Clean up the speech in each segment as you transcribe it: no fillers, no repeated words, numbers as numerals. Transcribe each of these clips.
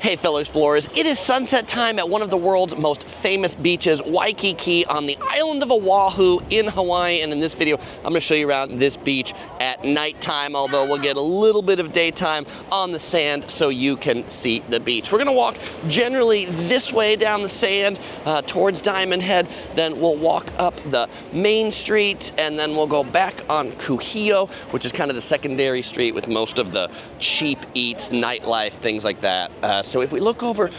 Hey fellow explorers, it is sunset time at one of the world's most famous beaches, Waikiki, on the island of Oahu in Hawaii. And in this video, I'm going to show you around this beach at nighttime, although we'll get a little bit of daytime on the sand so you can see the beach. We're going to walk generally this way down the sand towards Diamond Head, then we'll walk up the main street, and then we'll go back on Kuhio, which is kind of the secondary street with most of the cheap eats, nightlife, things like that. So if we look over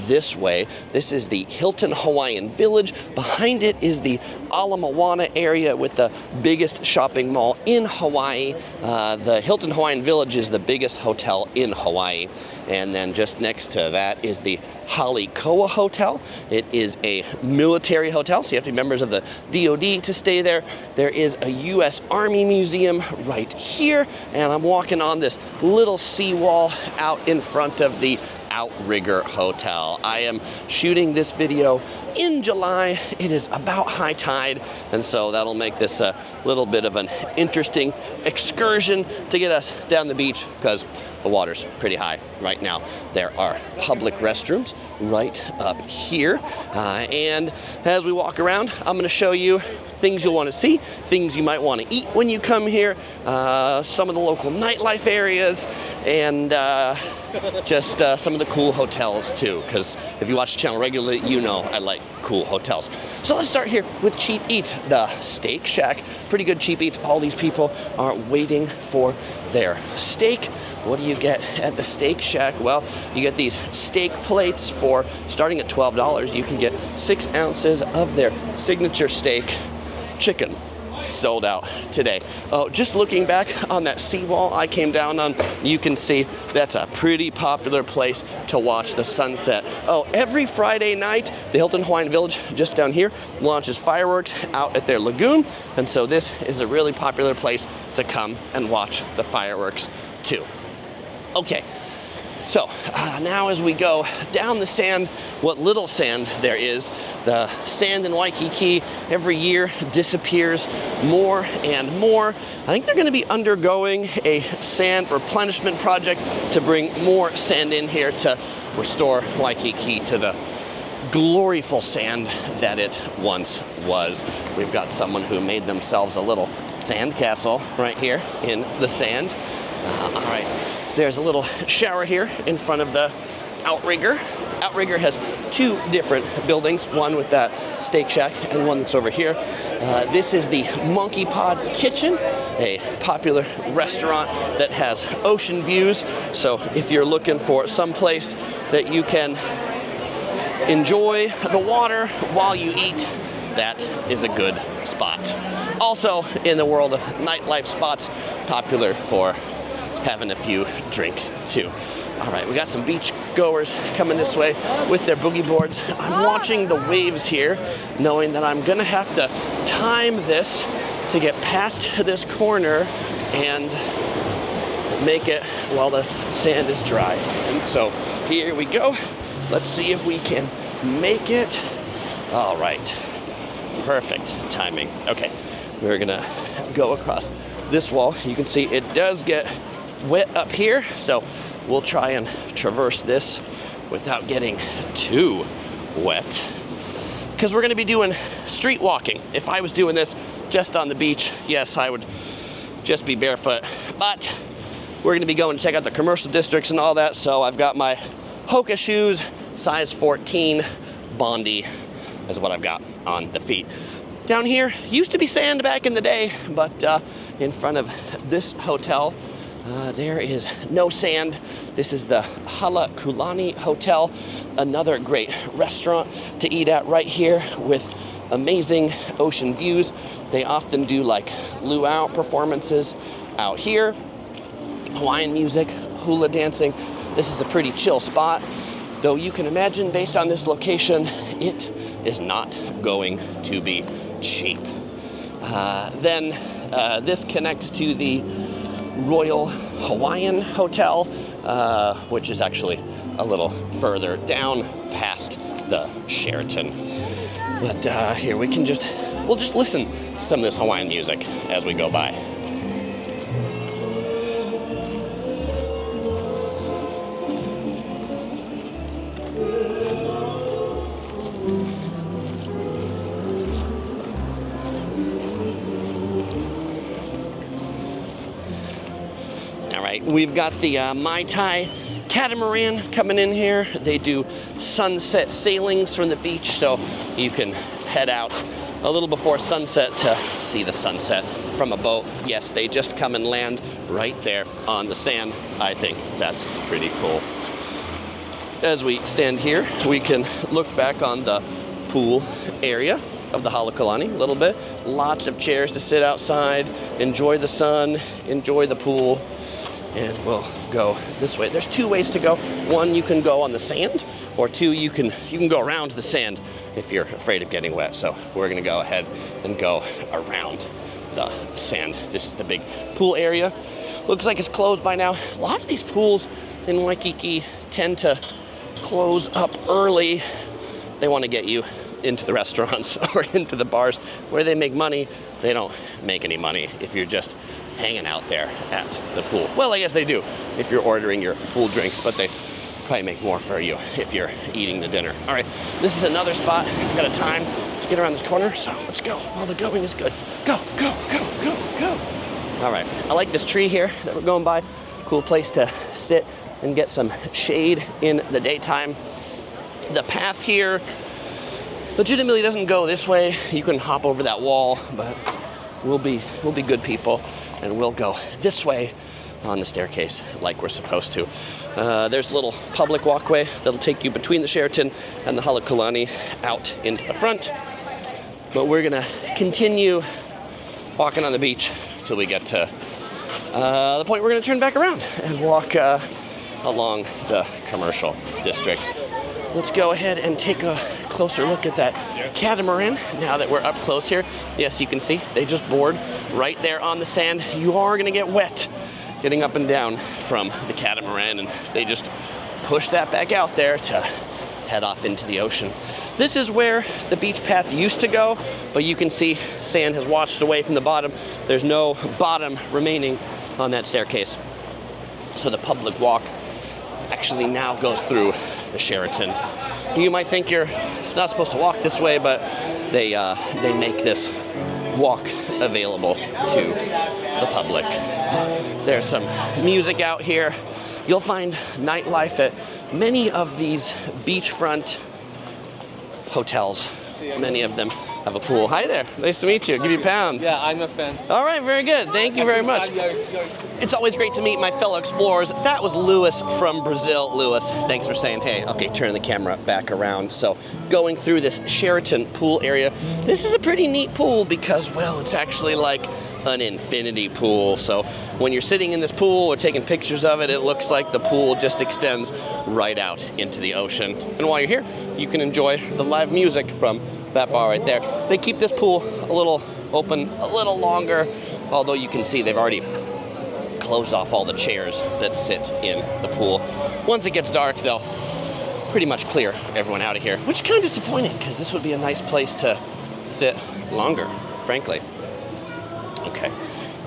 this way, this is the Hilton Hawaiian Village. Behind it is the Ala Moana area with the biggest shopping mall in Hawaii. The Hilton Hawaiian Village is the biggest hotel in Hawaii. And then just next to that is the Halekulani Hotel. It is a military hotel, so you have to be members of the DoD to stay there. There is a U.S. Army Museum right here, and I'm walking on this little seawall out in front of the Outrigger Hotel. I am shooting this video in July. It is about high tide, and so that'll make this a little bit of an interesting excursion to get us down the beach because the water's pretty high right now. There are public restrooms right up here, and as we walk around, I'm going to show you things you'll want to see, things you might want to eat when you come here, some of the local nightlife areas, and just some of the cool hotels too, because if you watch the channel regularly, you know I like cool hotels. So let's start here with cheap eats. The Steak Shack, pretty good cheap eats. All these people are waiting for their steak. What do you get at the Steak Shack? Well, you get these steak plates for starting at $12. You can get 6 ounces of their signature steak chicken. Sold out today. Oh, just looking back on that seawall I came down on, you can see that's a pretty popular place to watch the sunset. Oh, every Friday night, the Hilton Hawaiian Village, just down here, launches fireworks out at their lagoon, and so this is a really popular place to come and watch the fireworks too. Okay, so now as we go down the sand, what little sand there is, the sand in Waikiki every year disappears more and more. I think they're going to be undergoing a sand replenishment project to bring more sand in here to restore Waikiki to the gloriful sand that it once was. We've got someone who made themselves a little sand castle right here in the sand. All right. There's a little shower here in front of the Outrigger. Outrigger has 2 different buildings, one with that Steak Shack and one that's over here. This is the Monkey Pod Kitchen, a popular restaurant that has ocean views. So if you're looking for some place that you can enjoy the water while you eat, that is a good spot. Also in the world of nightlife spots, popular for having a few drinks too. All right, we got some beach goers coming this way with their boogie boards. I'm watching the waves here, knowing that I'm gonna have to time this to get past this corner and make it while the sand is dry. And so here we go. Let's see if we can make it. All right, perfect timing. Okay, we're gonna go across this wall. You can see it does get wet up here, so we'll try and traverse this without getting too wet, because we're going to be doing street walking. If I was doing this just on the beach, yes, I would just be barefoot, but we're going to be going to check out the commercial districts and all that, so I've got my Hoka shoes, size 14, Bondi is what I've got on the feet. Down here used to be sand back in the day, but in front of this hotel, there is no sand. This is the Halekulani Hotel, another great restaurant to eat at right here with amazing ocean views. They often do like luau performances out here, Hawaiian music, hula dancing. This is a pretty chill spot, though you can imagine based on this location, it is not going to be cheap. Then this connects to the Royal Hawaiian Hotel, which is actually a little further down past the Sheraton. But here we'll just listen to some of this Hawaiian music as we go by. We've got the Mai Tai catamaran coming in here. They do sunset sailings from the beach, so you can head out a little before sunset to see the sunset from a boat. Yes, they just come and land right there on the sand. I think that's pretty cool. As we stand here, we can look back on the pool area of the Halekulani a little bit. Lots of chairs to sit outside, enjoy the sun, enjoy the pool, and we'll go this way. There's two ways to go. One, you can go on the sand, or two, you can go around the sand if you're afraid of getting wet. So we're gonna go ahead and go around the sand. This is the big pool area. Looks like it's closed by now. A lot of these pools in Waikiki tend to close up early. They want to get you into the restaurants or into the bars where they make money. They don't make any money if you're just hanging out there at the pool. Well, I guess they do if you're ordering your pool drinks, but they probably make more for you if you're eating the dinner. All right, this is another spot. I've got a time to get around this corner, so let's go while the going is good. Go, go, go, go, go. All right, I like this tree here that we're going by. Cool place to sit and get some shade in the daytime. The path here legitimately doesn't go this way. You can hop over that wall, but we'll be good people and we'll go this way on the staircase like we're supposed to. There's a little public walkway that'll take you between the Sheraton and the Halekulani out into the front. But we're gonna continue walking on the beach till we get to the point we're gonna turn back around and walk along the commercial district. Let's go ahead and take a closer look at that catamaran now that we're up close here. Yes, you can see they just board right there on the sand. You are gonna get wet getting up and down from the catamaran, and they just push that back out there to head off into the ocean. This is where the beach path used to go, but you can see sand has washed away from the bottom. There's no bottom remaining on that staircase. So the public walk actually now goes through the Sheraton. You might think you're not supposed to walk this way, but they make this walk available to the public. There's some music out here. You'll find nightlife at many of these beachfront hotels. Many of them have a pool. Hi there, nice to meet you. Give you a pound. Yeah, I'm a fan. All right, very good. Thank you very much. It's always great to meet my fellow explorers. That was Lewis from Brazil. Lewis, thanks for saying hey. Okay, turn the camera back around. So going through this Sheraton pool area, this is a pretty neat pool because, well, it's actually like an infinity pool. So when you're sitting in this pool or taking pictures of it, it looks like the pool just extends right out into the ocean. And while you're here, you can enjoy the live music from that bar right there. They keep this pool a little open, a little longer, although you can see they've already closed off all the chairs that sit in the pool. Once it gets dark, they'll pretty much clear everyone out of here, which is kind of disappointing because this would be a nice place to sit longer, frankly. Okay,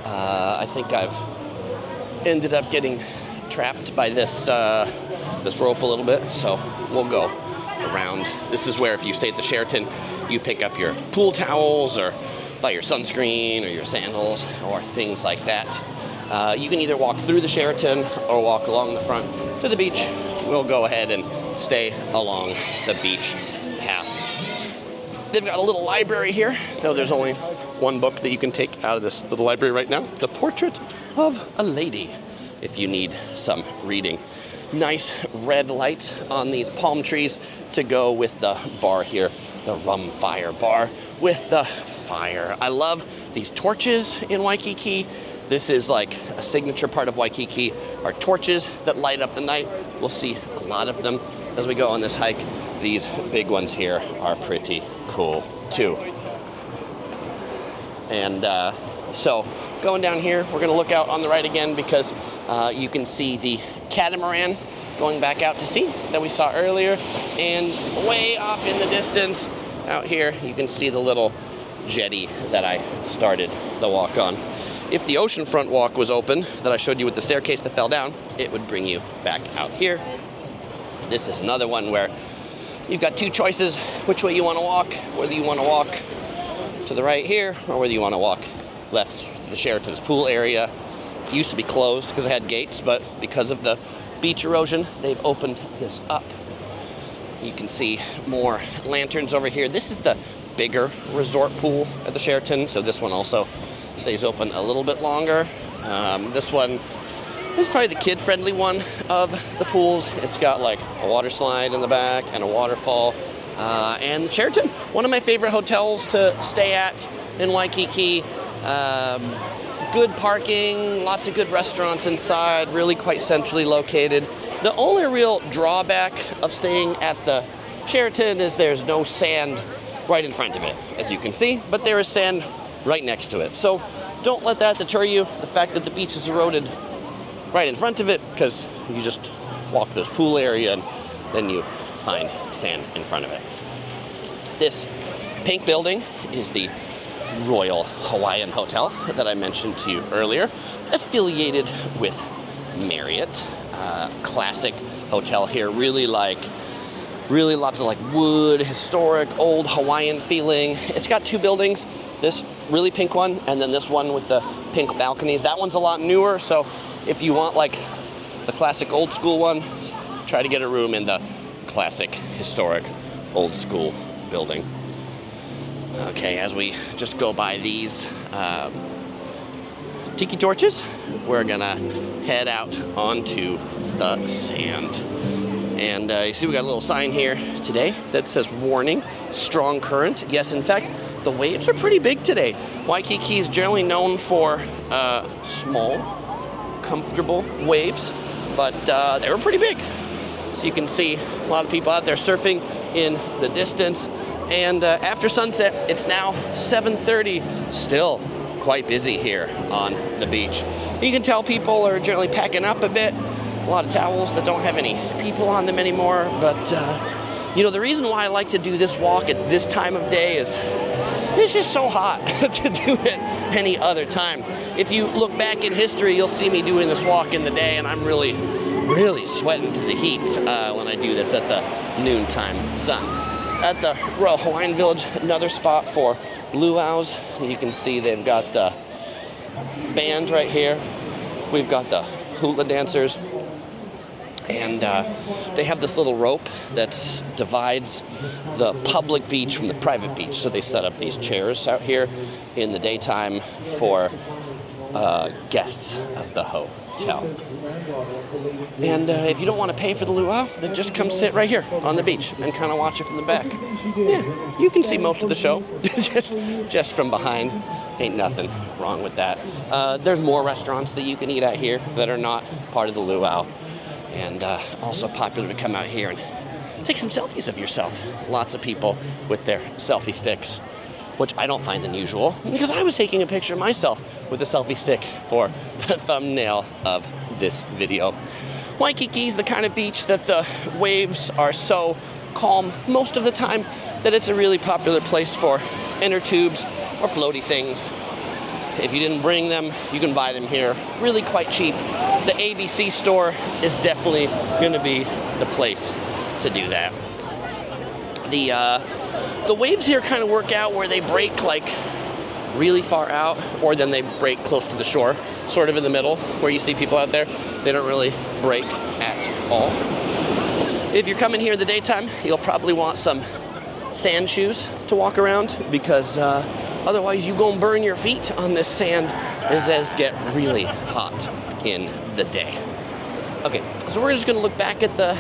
I think I've ended up getting trapped by this this rope a little bit, so we'll go around. This is where if you stay at the Sheraton, you pick up your pool towels or buy your sunscreen or your sandals or things like that. You can either walk through the Sheraton or walk along the front to the beach. We'll go ahead and stay along the beach path. They've got a little library here, though there's only one book that you can take out of this little library right now. The Portrait of a Lady, if you need some reading. Nice red light on these palm trees to go with the bar here, the Rum Fire Bar with the fire. I love these torches in Waikiki. This is like a signature part of Waikiki, are torches that light up the night. We'll see a lot of them as we go on this hike. These big ones here are pretty cool too. And so going down here, we're gonna look out on the right again because you can see the catamaran going back out to sea that we saw earlier. And way off in the distance out here, you can see the little jetty that I started the walk on. If the oceanfront walk was open that I showed you with the staircase that fell down, it would bring you back out here. This is another one where you've got two choices, which way you want to walk, whether you want to walk to the right here or whether you want to walk left to the Sheraton's pool area. used to be closed because it had gates, but because of the beach erosion, they've opened this up. You can see more lanterns over here. This is the bigger resort pool at the Sheraton, so this one also stays open a little bit longer. This one is probably the kid-friendly one of the pools. It's got like a water slide in the back and a waterfall. And the Sheraton, one of my favorite hotels to stay at in Waikiki. Good parking, lots of good restaurants inside, really quite centrally located. The only real drawback of staying at the Sheraton is there's no sand right in front of it, as you can see, but there is sand right next to it. So don't let that deter you, the fact that the beach is eroded right in front of it, because you just walk this pool area and then you find sand in front of it. This pink building is the Royal Hawaiian Hotel that I mentioned to you earlier, affiliated with Marriott. Classic hotel here, really lots of like wood, historic, old Hawaiian feeling. It's got two buildings, this really pink one and then this one with the pink balconies. That one's a lot newer, so if you want like the classic old school one, try to get a room in the classic historic old school building. Okay, as we just go by these tiki torches, we're gonna head out onto the sand. And you see we got a little sign here today that says warning, strong current. Yes, in fact, the waves are pretty big today. Waikiki is generally known for small, comfortable waves, but they were pretty big. So you can see a lot of people out there surfing in the distance. And after sunset, it's now 7:30, still quite busy here on the beach. You can tell people are generally packing up a bit. A lot of towels that don't have any people on them anymore. But, you know, the reason why I like to do this walk at this time of day is it's just so hot to do it any other time. If you look back in history, you'll see me doing this walk in the day, and I'm really sweating to the heat when I do this at the noontime sun. At the Royal Hawaiian Village, another spot for luau's. You can see they've got the band right here. We've got the hula dancers. And they have this little rope that divides the public beach from the private beach. So they set up these chairs out here in the daytime for guests of the hotel. And if you don't want to pay for the luau, then just come sit right here on the beach and kind of watch it from the back. Yeah, you can see most of the show just from behind. Ain't nothing wrong with that. There's more restaurants that you can eat at here that are not part of the luau. And also popular to come out here and take some selfies of yourself. Lots of people with their selfie sticks, which I don't find unusual because I was taking a picture of myself with a selfie stick for the thumbnail of this video. Waikiki is the kind of beach that the waves are so calm most of the time that it's a really popular place for inner tubes or floaty things. If you didn't bring them, you can buy them here really quite cheap. The ABC store is definitely going to be the place to do that. The waves here kind of work out where they break like really far out, or then they break close to the shore, sort of in the middle where you see people out there. They don't really break at all. If you're coming here in the daytime, you'll probably want some sand shoes to walk around because otherwise you gonna burn your feet on this sand as it get really hot in the day. Okay, so we're just gonna look back at the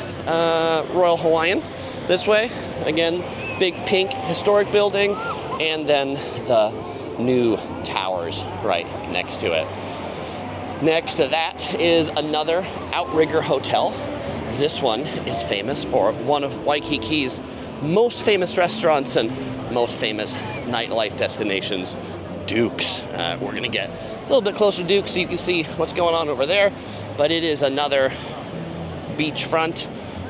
Royal Hawaiian this way. Again, big pink historic building, and then the new towers right next to it. Next to that is another Outrigger hotel. This one is famous for one of Waikiki's most famous restaurants and most famous nightlife destinations, Duke's. We're gonna get a little bit closer to Duke's so you can see what's going on over there, but it is another beachfront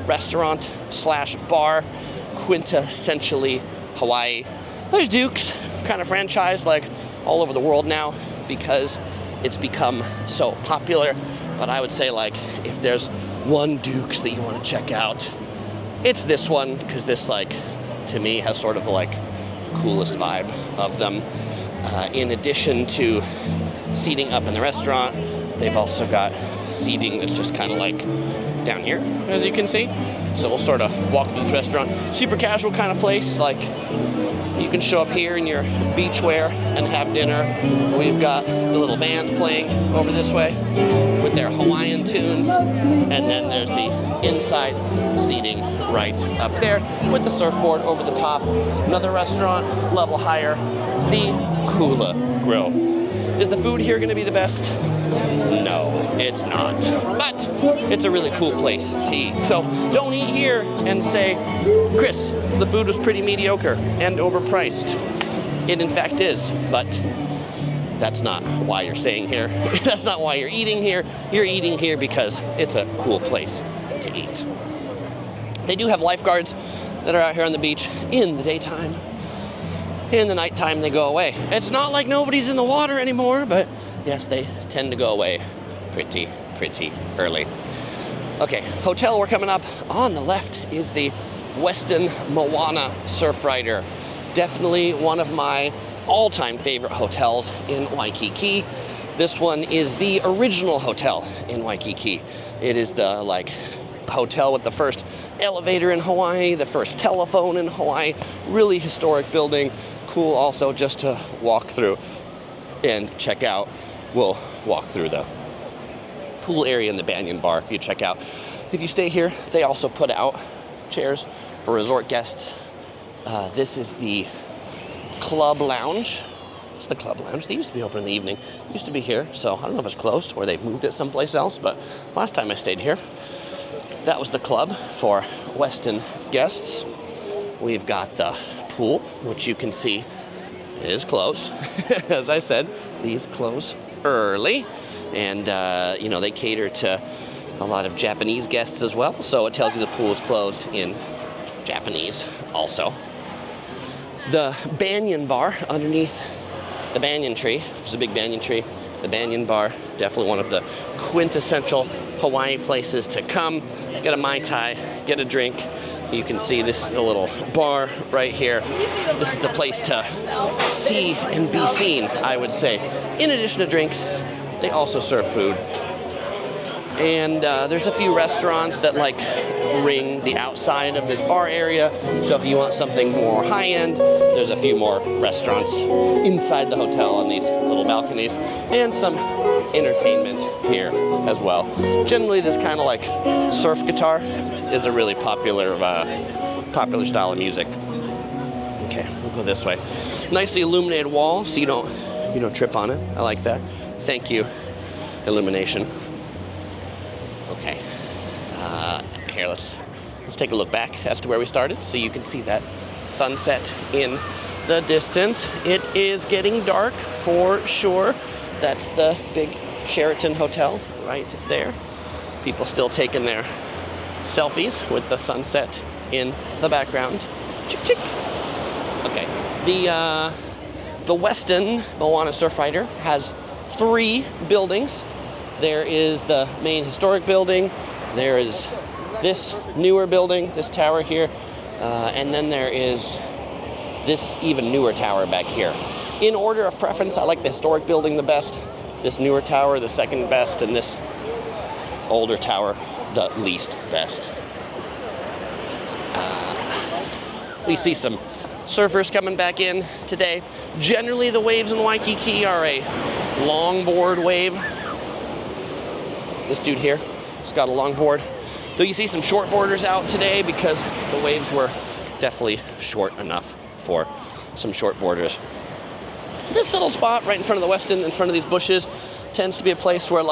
restaurant slash bar, quintessentially Hawaii. There's Duke's, kind of franchise like all over the world now because it's become so popular, but I would say like if there's one Duke's that you want to check out, it's this one, because this like to me has sort of like coolest vibe of them. In addition to seating up in the restaurant, They've also got seating that's just kind of like down here, as you can see. So we'll sort of walk through this restaurant. Super casual kind of place. Like, you can show up here in your beach wear and have dinner. We've got the little band playing over this way with their Hawaiian tunes. And then there's the inside seating right up there with the surfboard over the top. Another restaurant, level higher, the Hula Grill. Is the food here going to be the best? No, it's not. But it's a really cool place to eat. So don't eat here and say, Chris, the food was pretty mediocre and overpriced. It in fact is, but that's not why you're staying here. That's not why you're eating here. You're eating here because it's a cool place to eat. They do have lifeguards that are out here on the beach in the daytime. In the nighttime, they go away. It's not like nobody's in the water anymore, but yes, they tend to go away pretty early. Okay, hotel we're coming up on the left is the Westin Moana Surfrider. Definitely one of my all-time favorite hotels in Waikiki. This one is the original hotel in Waikiki. It is the hotel with the first elevator in Hawaii, the first telephone in Hawaii. Really historic building. Cool also just to walk through and check out. We'll walk through the pool area and the banyan bar if you check out. If you stay here, they also put out chairs for resort guests. This is the club lounge. It's the club lounge. They used to be open in the evening. It used to be here, so I don't know if it's closed or they've moved it someplace else, but last time I stayed here, that was the club for Westin guests. We've got the pool, which you can see is closed. As I said, these close early, and they cater to a lot of Japanese guests as well, so it tells you the pool is closed in Japanese also. The banyan bar underneath the banyan tree, there's a big banyan tree. The banyan bar, definitely one of the quintessential Hawaii places to come. Get a Mai Tai, get a drink. You can see this is the little bar right here. This is the place to see and be seen, I would say. In addition to drinks, they also serve food. And there's a few restaurants that ring the outside of this bar area. So if you want something more high-end, there's a few more restaurants inside the hotel on these little balconies, and some entertainment here as well. Generally, this kind of surf guitar is a really popular style of music. Okay, we'll go this way. Nicely illuminated wall, so you don't trip on it. I like that. Thank you, illumination. Okay, here let's take a look back as to where we started, so you can see that sunset in the distance. It is getting dark for sure. That's the big Sheraton hotel right there. People still taking their selfies with the sunset in the background. Chick chick. Okay, the Westin Moana Surfrider has 3 buildings. There is the main historic building. There is this newer building, this tower here, and then there is this even newer tower back here. In order of preference, I like the historic building the best, this newer tower the second best, and this older tower the least best. We see some surfers coming back in today. Generally, the waves in Waikiki are a longboard wave. This dude here has got a longboard. Though you see some shortboarders out today because the waves were definitely short enough for some shortboarders. This little spot right in front of the Westin, in front of these bushes, tends to be a place where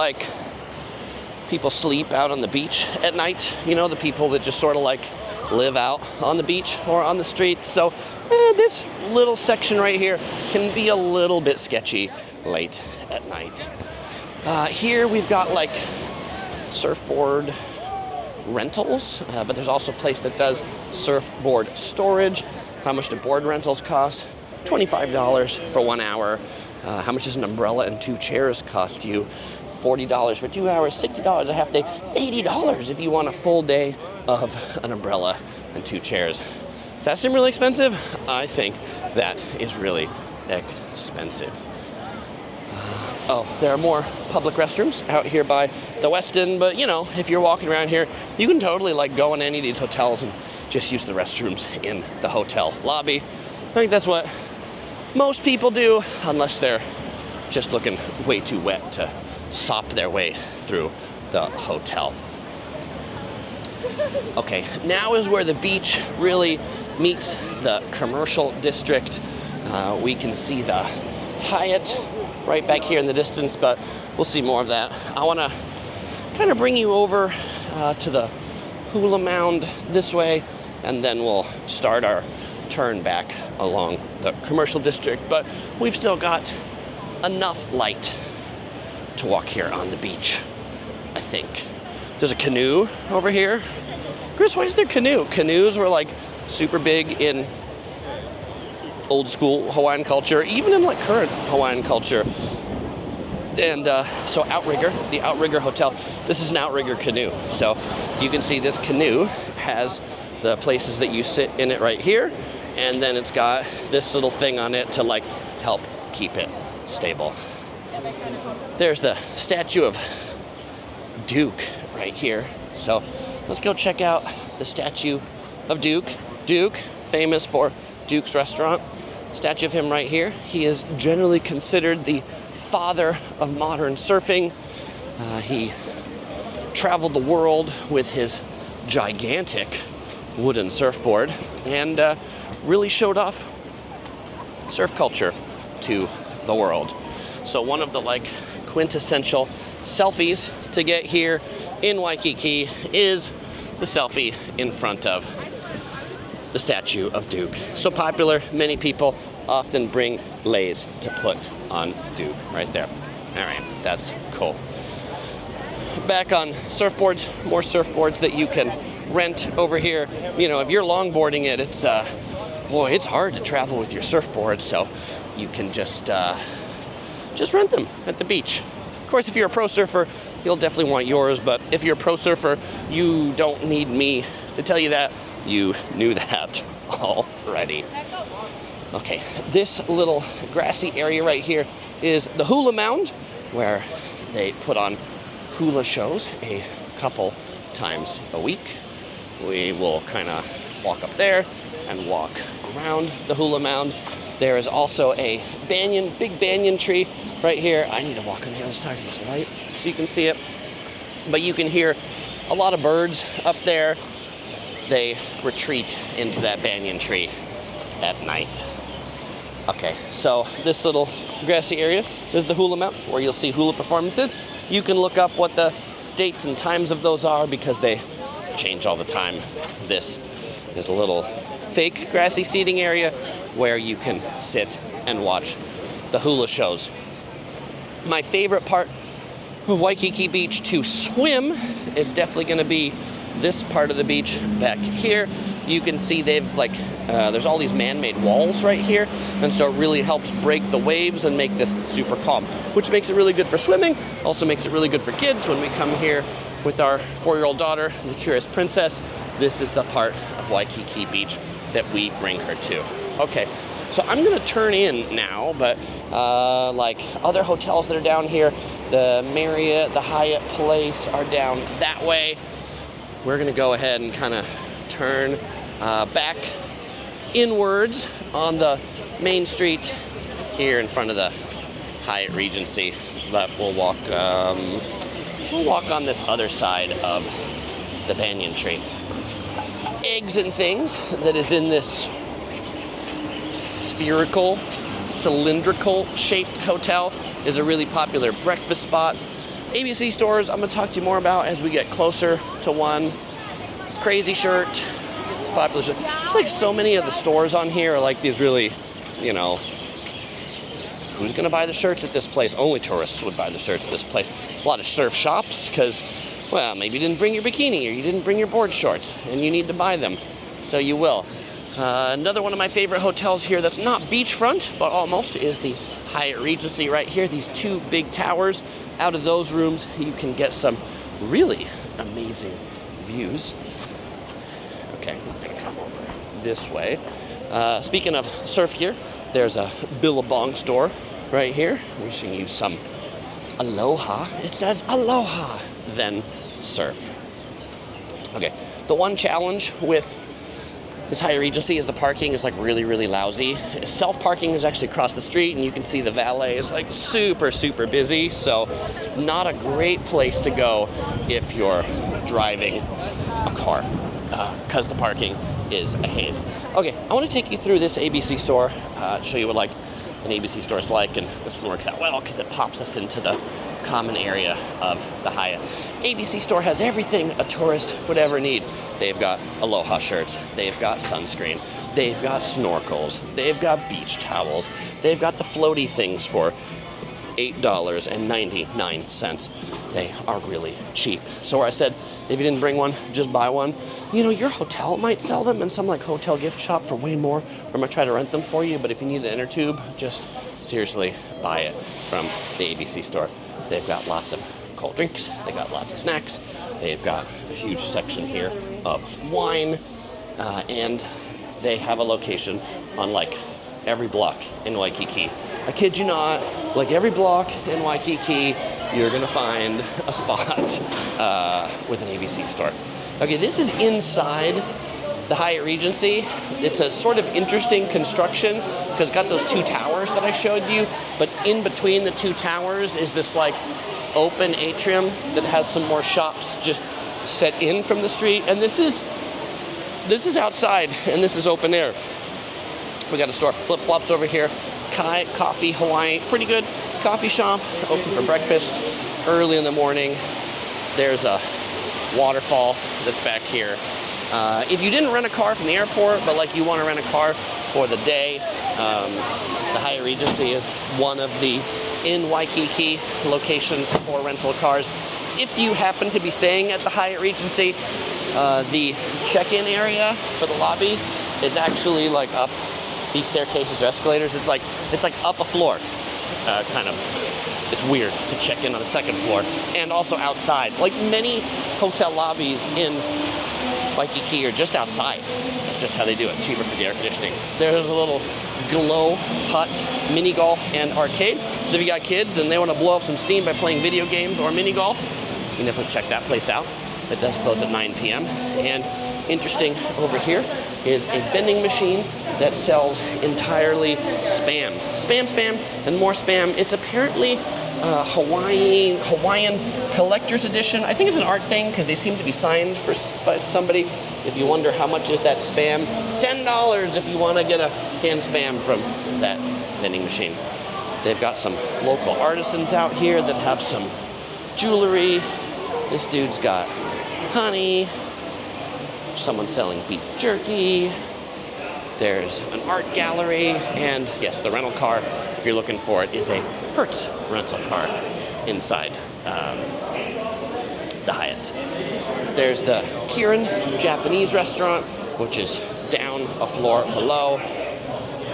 people sleep out on the beach at night. You know, the people that just sort of live out on the beach or on the street. So this little section right here can be a little bit sketchy late at night. Here we've got surfboard rentals, but there's also a place that does surfboard storage. How much do board rentals cost? $25 for 1 hour. How much does an umbrella and 2 chairs cost you? $40 for 2 hours, $60 a half day, $80 if you want a full day of an umbrella and 2 chairs. Does that seem really expensive? I think that is really expensive. Oh, there are more public restrooms out here by the Westin, but you know, if you're walking around here, you can totally like go in any of these hotels and just use the restrooms in the hotel lobby. I think that's what most people do, unless they're just looking way too wet to sop their way through the hotel. Okay, now is where the beach really meets the commercial district. We can see the Hyatt right back here in the distance, but we'll see more of that. I want to kind of bring you over to the Hula Mound this way, and then we'll start our turn back along the commercial district. But we've still got enough light to walk here on the beach, I think. There's a canoe over here. Chris, why is there canoe? Canoes were like super big in old school Hawaiian culture, even in like current Hawaiian culture. And so Outrigger, the Outrigger Hotel, this is an Outrigger canoe. So you can see this canoe has the places that you sit in it right here, and then it's got this little thing on it to like help keep it stable. There's the statue of Duke right here. So let's go check out the statue of Duke. Duke, famous for Duke's Restaurant. Statue of him right here. He is generally considered the father of modern surfing. He traveled the world with his gigantic wooden surfboard and really showed off surf culture to the world. So one of the like quintessential selfies to get here in Waikiki is the selfie in front of the statue of Duke. So popular, many people often bring leis to put on Duke right there. All right, that's cool. Back on surfboards, more surfboards that you can rent over here. You know, if you're longboarding it, it's boy, it's hard to travel with your surfboard, so you can just rent them at the beach. Of course, if you're a pro surfer, you'll definitely want yours, but if you're a pro surfer, you don't need me to tell you that. You knew that already. Okay, this little grassy area right here is the Hula Mound, where they put on hula shows a couple times a week. We will kind of walk up there and walk around the Hula Mound. There is also a big banyan tree right here. I need to walk on the other side of this light so you can see it. But you can hear a lot of birds up there. They retreat into that banyan tree at night. Okay, so this little grassy area is the Hula Mound, where you'll see hula performances. You can look up what the dates and times of those are because they change all the time. This is a little fake grassy seating area where you can sit and watch the hula shows. My favorite part of Waikiki Beach to swim is definitely going to be this part of the beach back here. You can see they've there's all these man-made walls right here, and so it really helps break the waves and make this super calm, which makes it really good for swimming. Also makes it really good for kids when we come here with our 4-year-old daughter, the Curious Princess. This is the part of Waikiki Beach that we bring her to. Okay, so I'm gonna turn in now, but like other hotels that are down here, the Marriott, the Hyatt Place are down that way. We're gonna go ahead and kind of turn back inwards on the main street here in front of the Hyatt Regency, but we'll walk on this other side of the banyan tree. Eggs and Things that is in this spherical, cylindrical shaped hotel is a really popular breakfast spot. ABC stores I'm gonna talk to you more about as we get closer to one. Crazy Shirt, popular shirt. Like so many of the stores on here are like these really, you know, who's gonna buy the shirts at this place? Only tourists would buy the shirts at this place. A lot of surf shops because, well, maybe you didn't bring your bikini or you didn't bring your board shorts and you need to buy them, so you will. Another one of my favorite hotels here that's not beachfront, but almost, is the Hyatt Regency right here. These two big towers. Out of those rooms, you can get some really amazing views. Okay, we're gonna come over this way. Speaking of surf gear, there's a Billabong store right here, wishing you some aloha. It says aloha, then surf. Okay, the one challenge with this Hyatt Regency is the parking is like really, really lousy. Self-parking is actually across the street, and you can see the valet is like super, super busy. So not a great place to go if you're driving a car, because the parking is a haze. Okay, I want to take you through this ABC store, show you what like an ABC store is like, and this one works out well because it pops us into the common area of the Hyatt. ABC store has everything a tourist would ever need. They've got aloha shirts, they've got sunscreen, they've got snorkels, they've got beach towels, they've got the floaty things for $8.99. They are really cheap. So where I said, if you didn't bring one, just buy one. You know, your hotel might sell them in some like hotel gift shop for way more, or I'm gonna try to rent them for you, but if you need an inner tube, just seriously buy it from the ABC store. They've got lots of cold drinks, they got lots of snacks, they've got a huge section here of wine, and they have a location on like every block in Waikiki. I kid you not, like every block in Waikiki, you're gonna find a spot with an ABC store. Okay, this is inside the Hyatt Regency. It's a sort of interesting construction because it's got those two towers that I showed you, but in between the two towers is this like open atrium that has some more shops just set in from the street, and this is outside and this is open air. We got a store for flip-flops over here. Kai Coffee Hawaii, pretty good coffee shop, open for breakfast early in the morning. There's a waterfall that's back here. If you didn't rent a car from the airport, but like you want to rent a car for the day, the Hyatt Regency is one of the in Waikiki locations for rental cars. If you happen to be staying at the Hyatt Regency, the check-in area for the lobby is actually like up these staircases or escalators. It's like up a floor, kind of. It's weird to check in on the second floor, and also outside. Like many hotel lobbies in Waikiki are just outside. That's just how they do it, cheaper for the air conditioning. There's a little glow hut, mini golf, and arcade. So if you got kids and they want to blow off some steam by playing video games or mini golf, you can definitely check that place out. It does close at 9 p.m. And interesting over here is a vending machine that sells entirely spam. Spam, and more spam. It's apparently Hawaiian collector's edition. I think it's an art thing because they seem to be signed by somebody. If you wonder how much is that spam, $10 if you want to get a canned spam from that vending machine. They've got some local artisans out here that have some jewelry. This dude's got honey. Someone selling beef jerky. There's an art gallery, and yes, the rental car, if you're looking for it, is a Hertz rental car inside the Hyatt. There's the Kirin Japanese restaurant, which is down a floor below.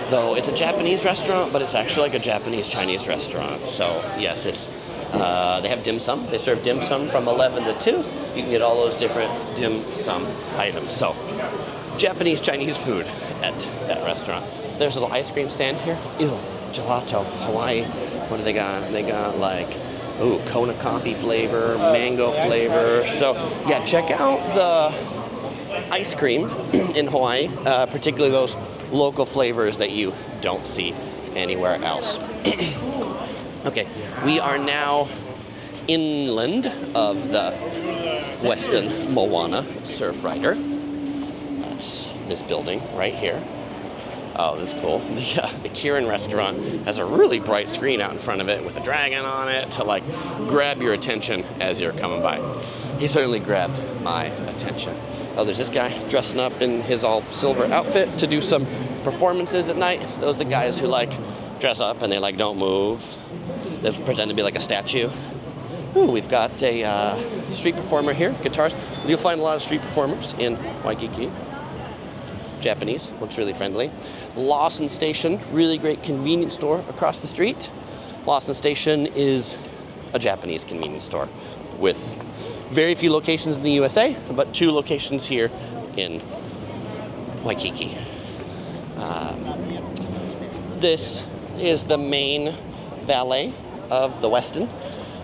Though it's a Japanese restaurant, but it's actually like a Japanese-Chinese restaurant. So yes, it's they have dim sum. They serve dim sum from 11 to 2. You can get all those different dim sum items. So Japanese, Chinese food at that restaurant. There's a little ice cream stand here. Ew, gelato, Hawaii. What do they got? They got like, ooh, Kona coffee flavor, mango flavor. So yeah, check out the ice cream in Hawaii, particularly those local flavors that you don't see anywhere else. Okay, we are now inland of the Westin Moana Surfrider. That's this building right here. Oh, that's cool. The Kirin restaurant has a really bright screen out in front of it with a dragon on it to like grab your attention as you're coming by. He certainly grabbed my attention. Oh, there's this guy dressing up in his all silver outfit to do some performances at night. Those are the guys who like dress up and they like don't move. They pretend to be like a statue. Ooh, we've got a street performer here, guitars. You'll find a lot of street performers in Waikiki. Japanese, looks really friendly. Lawson Station, really great convenience store across the street. Lawson Station is a Japanese convenience store with very few locations in the USA, but 2 locations here in Waikiki. This is the main valet of the Westin.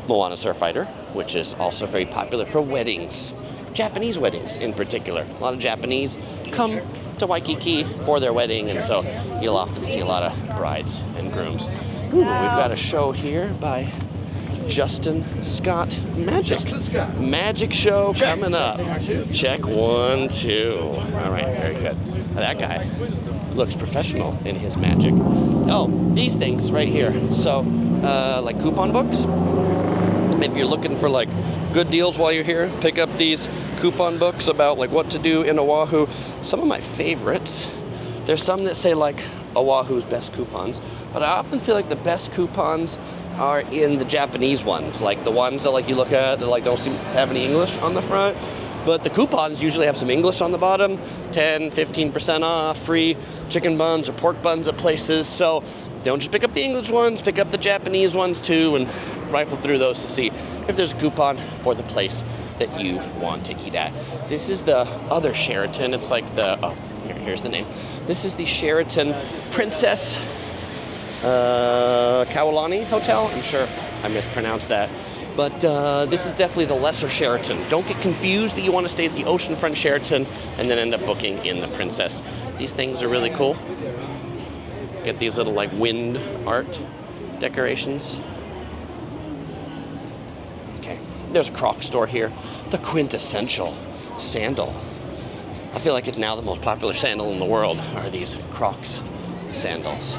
Moana Surfrider, which is also very popular for weddings, Japanese weddings in particular. A lot of Japanese come to Waikiki for their wedding, and so you'll often see a lot of brides and grooms. Ooh, we've got a show here by Justin Scott Magic. Magic show coming up. Check 1, 2. All right, very good. That guy looks professional in his magic. Oh, these things right here. So, like coupon books. If you're looking for like good deals while you're here, pick up these coupon books about like what to do in Oahu. Some of my favorites. There's some that say like Oahu's best coupons, but I often feel like the best coupons are in the Japanese ones, like the ones that like you look at that like don't seem to have any English on the front, but the coupons usually have some English on the bottom. 10, 15% off, free chicken buns or pork buns at places. So don't just pick up the English ones, pick up the Japanese ones too, and rifle through those to see if there's a coupon for the place that you want to eat at. This is the other Sheraton. It's like the, oh, here's the name. This is the Sheraton Princess Kaulani Hotel. I'm sure I mispronounced that. But this is definitely the lesser Sheraton. Don't get confused that you want to stay at the oceanfront Sheraton and then end up booking in the Princess. These things are really cool. Get these little like wind art decorations. Okay, there's a Croc store here. The quintessential sandal. I feel like it's now the most popular sandal in the world are these Crocs sandals.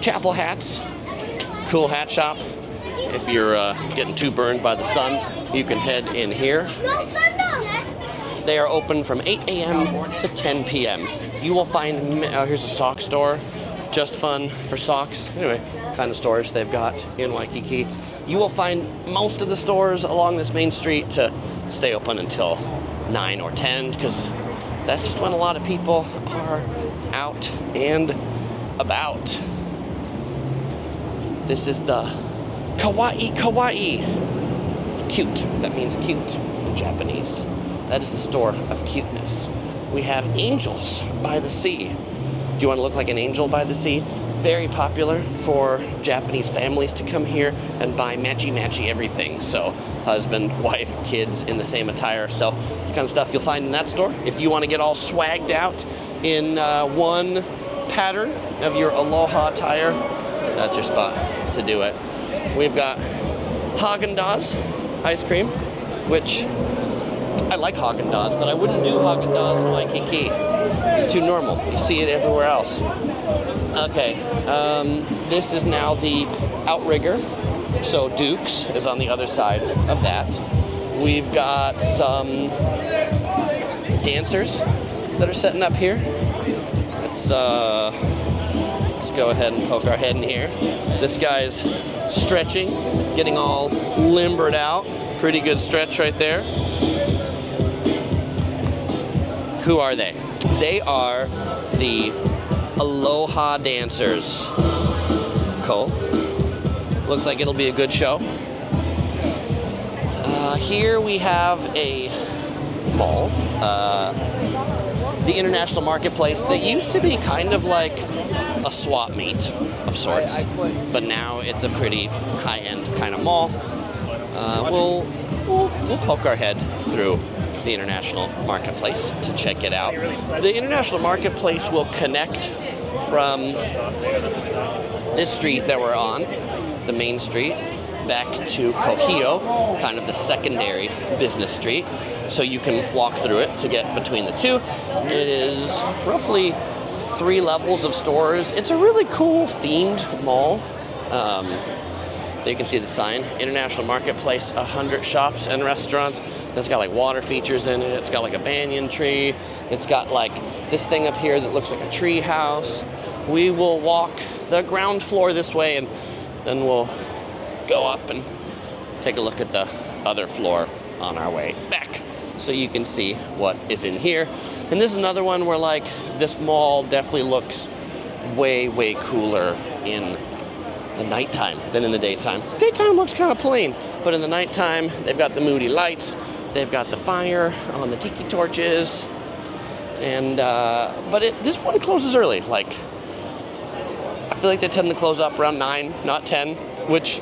Chapel hats, cool hat shop. If you're getting too burned by the sun, you can head in here. They are open from 8 a.m. to 10 p.m. You will find, here's a sock store, just fun for socks. Anyway, kind of stores they've got in Waikiki. You will find most of the stores along this main street to stay open until 9 or 10, because that's just when a lot of people are out and about. This is the Kawaii Kawaii. Cute. That means cute in Japanese. That is the store of cuteness. We have angels by the sea. Do you want to look like an angel by the sea? Very popular for Japanese families to come here and buy matchy-matchy everything. So husband, wife, kids in the same attire. So it's kind of stuff you'll find in that store. If you want to get all swagged out in one pattern of your aloha attire, that's your spot to do it. We've got Haagen-Dazs ice cream, which I like Haagen-Dazs, but I wouldn't do Haagen-Dazs in Waikiki. It's too normal. You see it everywhere else. Okay, this is now the Outrigger. So Duke's is on the other side of that. We've got some dancers that are setting up here. Let's go ahead and poke our head in here. This guy's stretching, getting all limbered out. Pretty good stretch right there. Who are they? They are the Aloha dancers. Cool. Looks like it'll be a good show. Here we have a mall. The International Marketplace that used to be kind of like a swap meet of sorts, but now it's a pretty high-end kind of mall. We'll poke our head through the International Marketplace to check it out. The International Marketplace will connect from this street that we're on, the main street, back to Kuhio, kind of the secondary business street. So you can walk through it to get between the two. It is roughly 3 levels of stores. It's a really cool themed mall. There you can see the sign, International Marketplace, 100 shops and restaurants. It's got like water features in it. It's got like a banyan tree. It's got like this thing up here that looks like a tree house. We will walk the ground floor this way and then we'll go up and take a look at the other floor on our way back, so you can see what is in here. And this is another one where like this mall definitely looks way, way cooler in the nighttime than in the daytime. Daytime looks kind of plain, but in the nighttime, they've got the moody lights, they've got the fire on the tiki torches, and but this one closes early. Like, I feel like they tend to close up around 9, not 10, which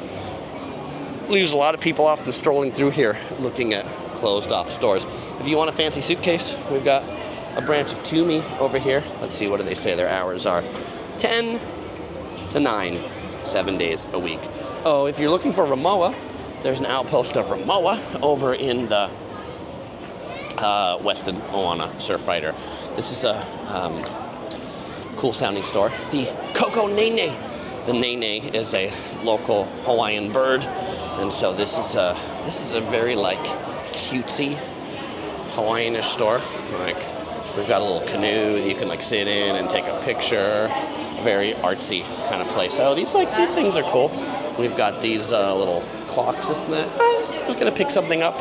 leaves a lot of people often strolling through here looking at closed off stores. If you want a fancy suitcase, we've got a branch of Tumi over here. Let's see, what do they say their hours are? 10 to 9, 7 days a week. Oh, if you're looking for Ramoa, there's an outpost of Ramoa over in the Westin Moana Surfrider. This is a cool sounding store. The Koko Nene. The nene is a local Hawaiian bird, and so this is a very like cutesy Hawaiianish store. Like we've got a little canoe that you can like sit in and take a picture. Very artsy kind of place. Oh, these things are cool. We've got these little clocks, this and that. I was gonna pick something up.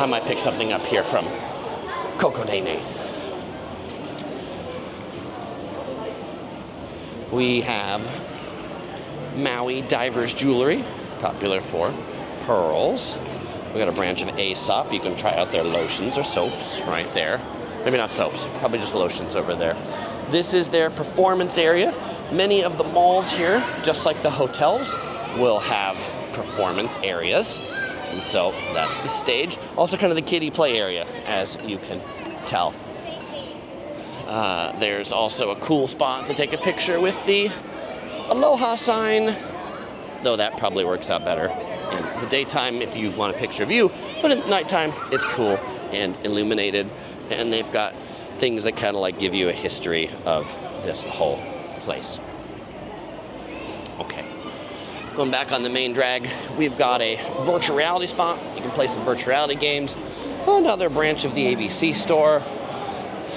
I might pick something up here from Koko Nene. We have Maui Divers Jewelry, popular for pearls. We got a branch of Aesop. You can try out their lotions or soaps right there. Maybe not soaps, probably just lotions over there. This is their performance area. Many of the malls here, just like the hotels, will have performance areas. And so that's the stage. Also kind of the kiddie play area, as you can tell. There's also a cool spot to take a picture with the Aloha sign, though that probably works out better in the daytime if you want a picture of you, but at nighttime it's cool and illuminated, and they've got things that kind of like give you a history of this whole place. Okay, going back on the main drag, we've got a virtual reality spot. You can play some virtual reality games. Another branch of the ABC store.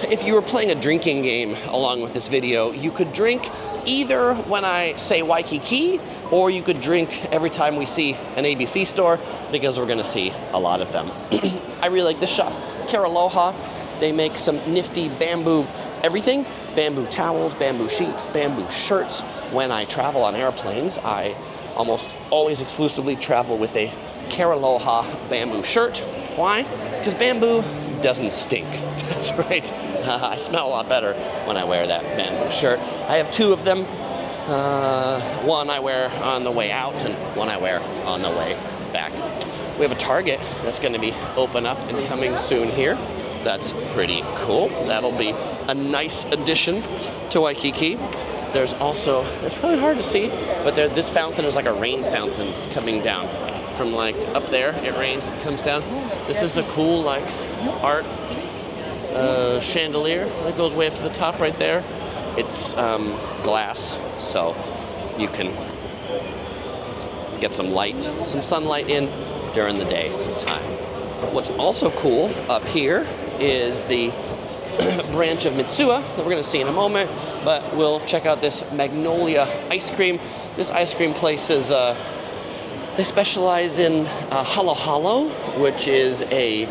If you were playing a drinking game along with this video, you could drink either when I say Waikiki, or you could drink every time we see an ABC store, because we're gonna see a lot of them. I really like this shop, Keraloha. They make some nifty bamboo everything, bamboo towels, bamboo sheets, bamboo shirts. When I travel on airplanes, I almost always exclusively travel with a Keraloha bamboo shirt. Why? Because bamboo doesn't stink. That's right. I smell a lot better when I wear that bamboo shirt. I have two of them. One I wear on the way out and one I wear on the way back. We have a Target that's going to be open up and coming soon here. That's pretty cool. That'll be a nice addition to Waikiki. There's also, it's probably hard to see, but this fountain is like a rain fountain coming down from like up there. It rains, it comes down. This is a cool like art chandelier that goes way up to the top right there. It's glass, so you can get some light, some sunlight in during the day time. What's also cool up here is the branch of Mitsuwa that we're going to see in a moment, but we'll check out this Magnolia ice cream. This ice cream place is, they specialize in halo halo, which is a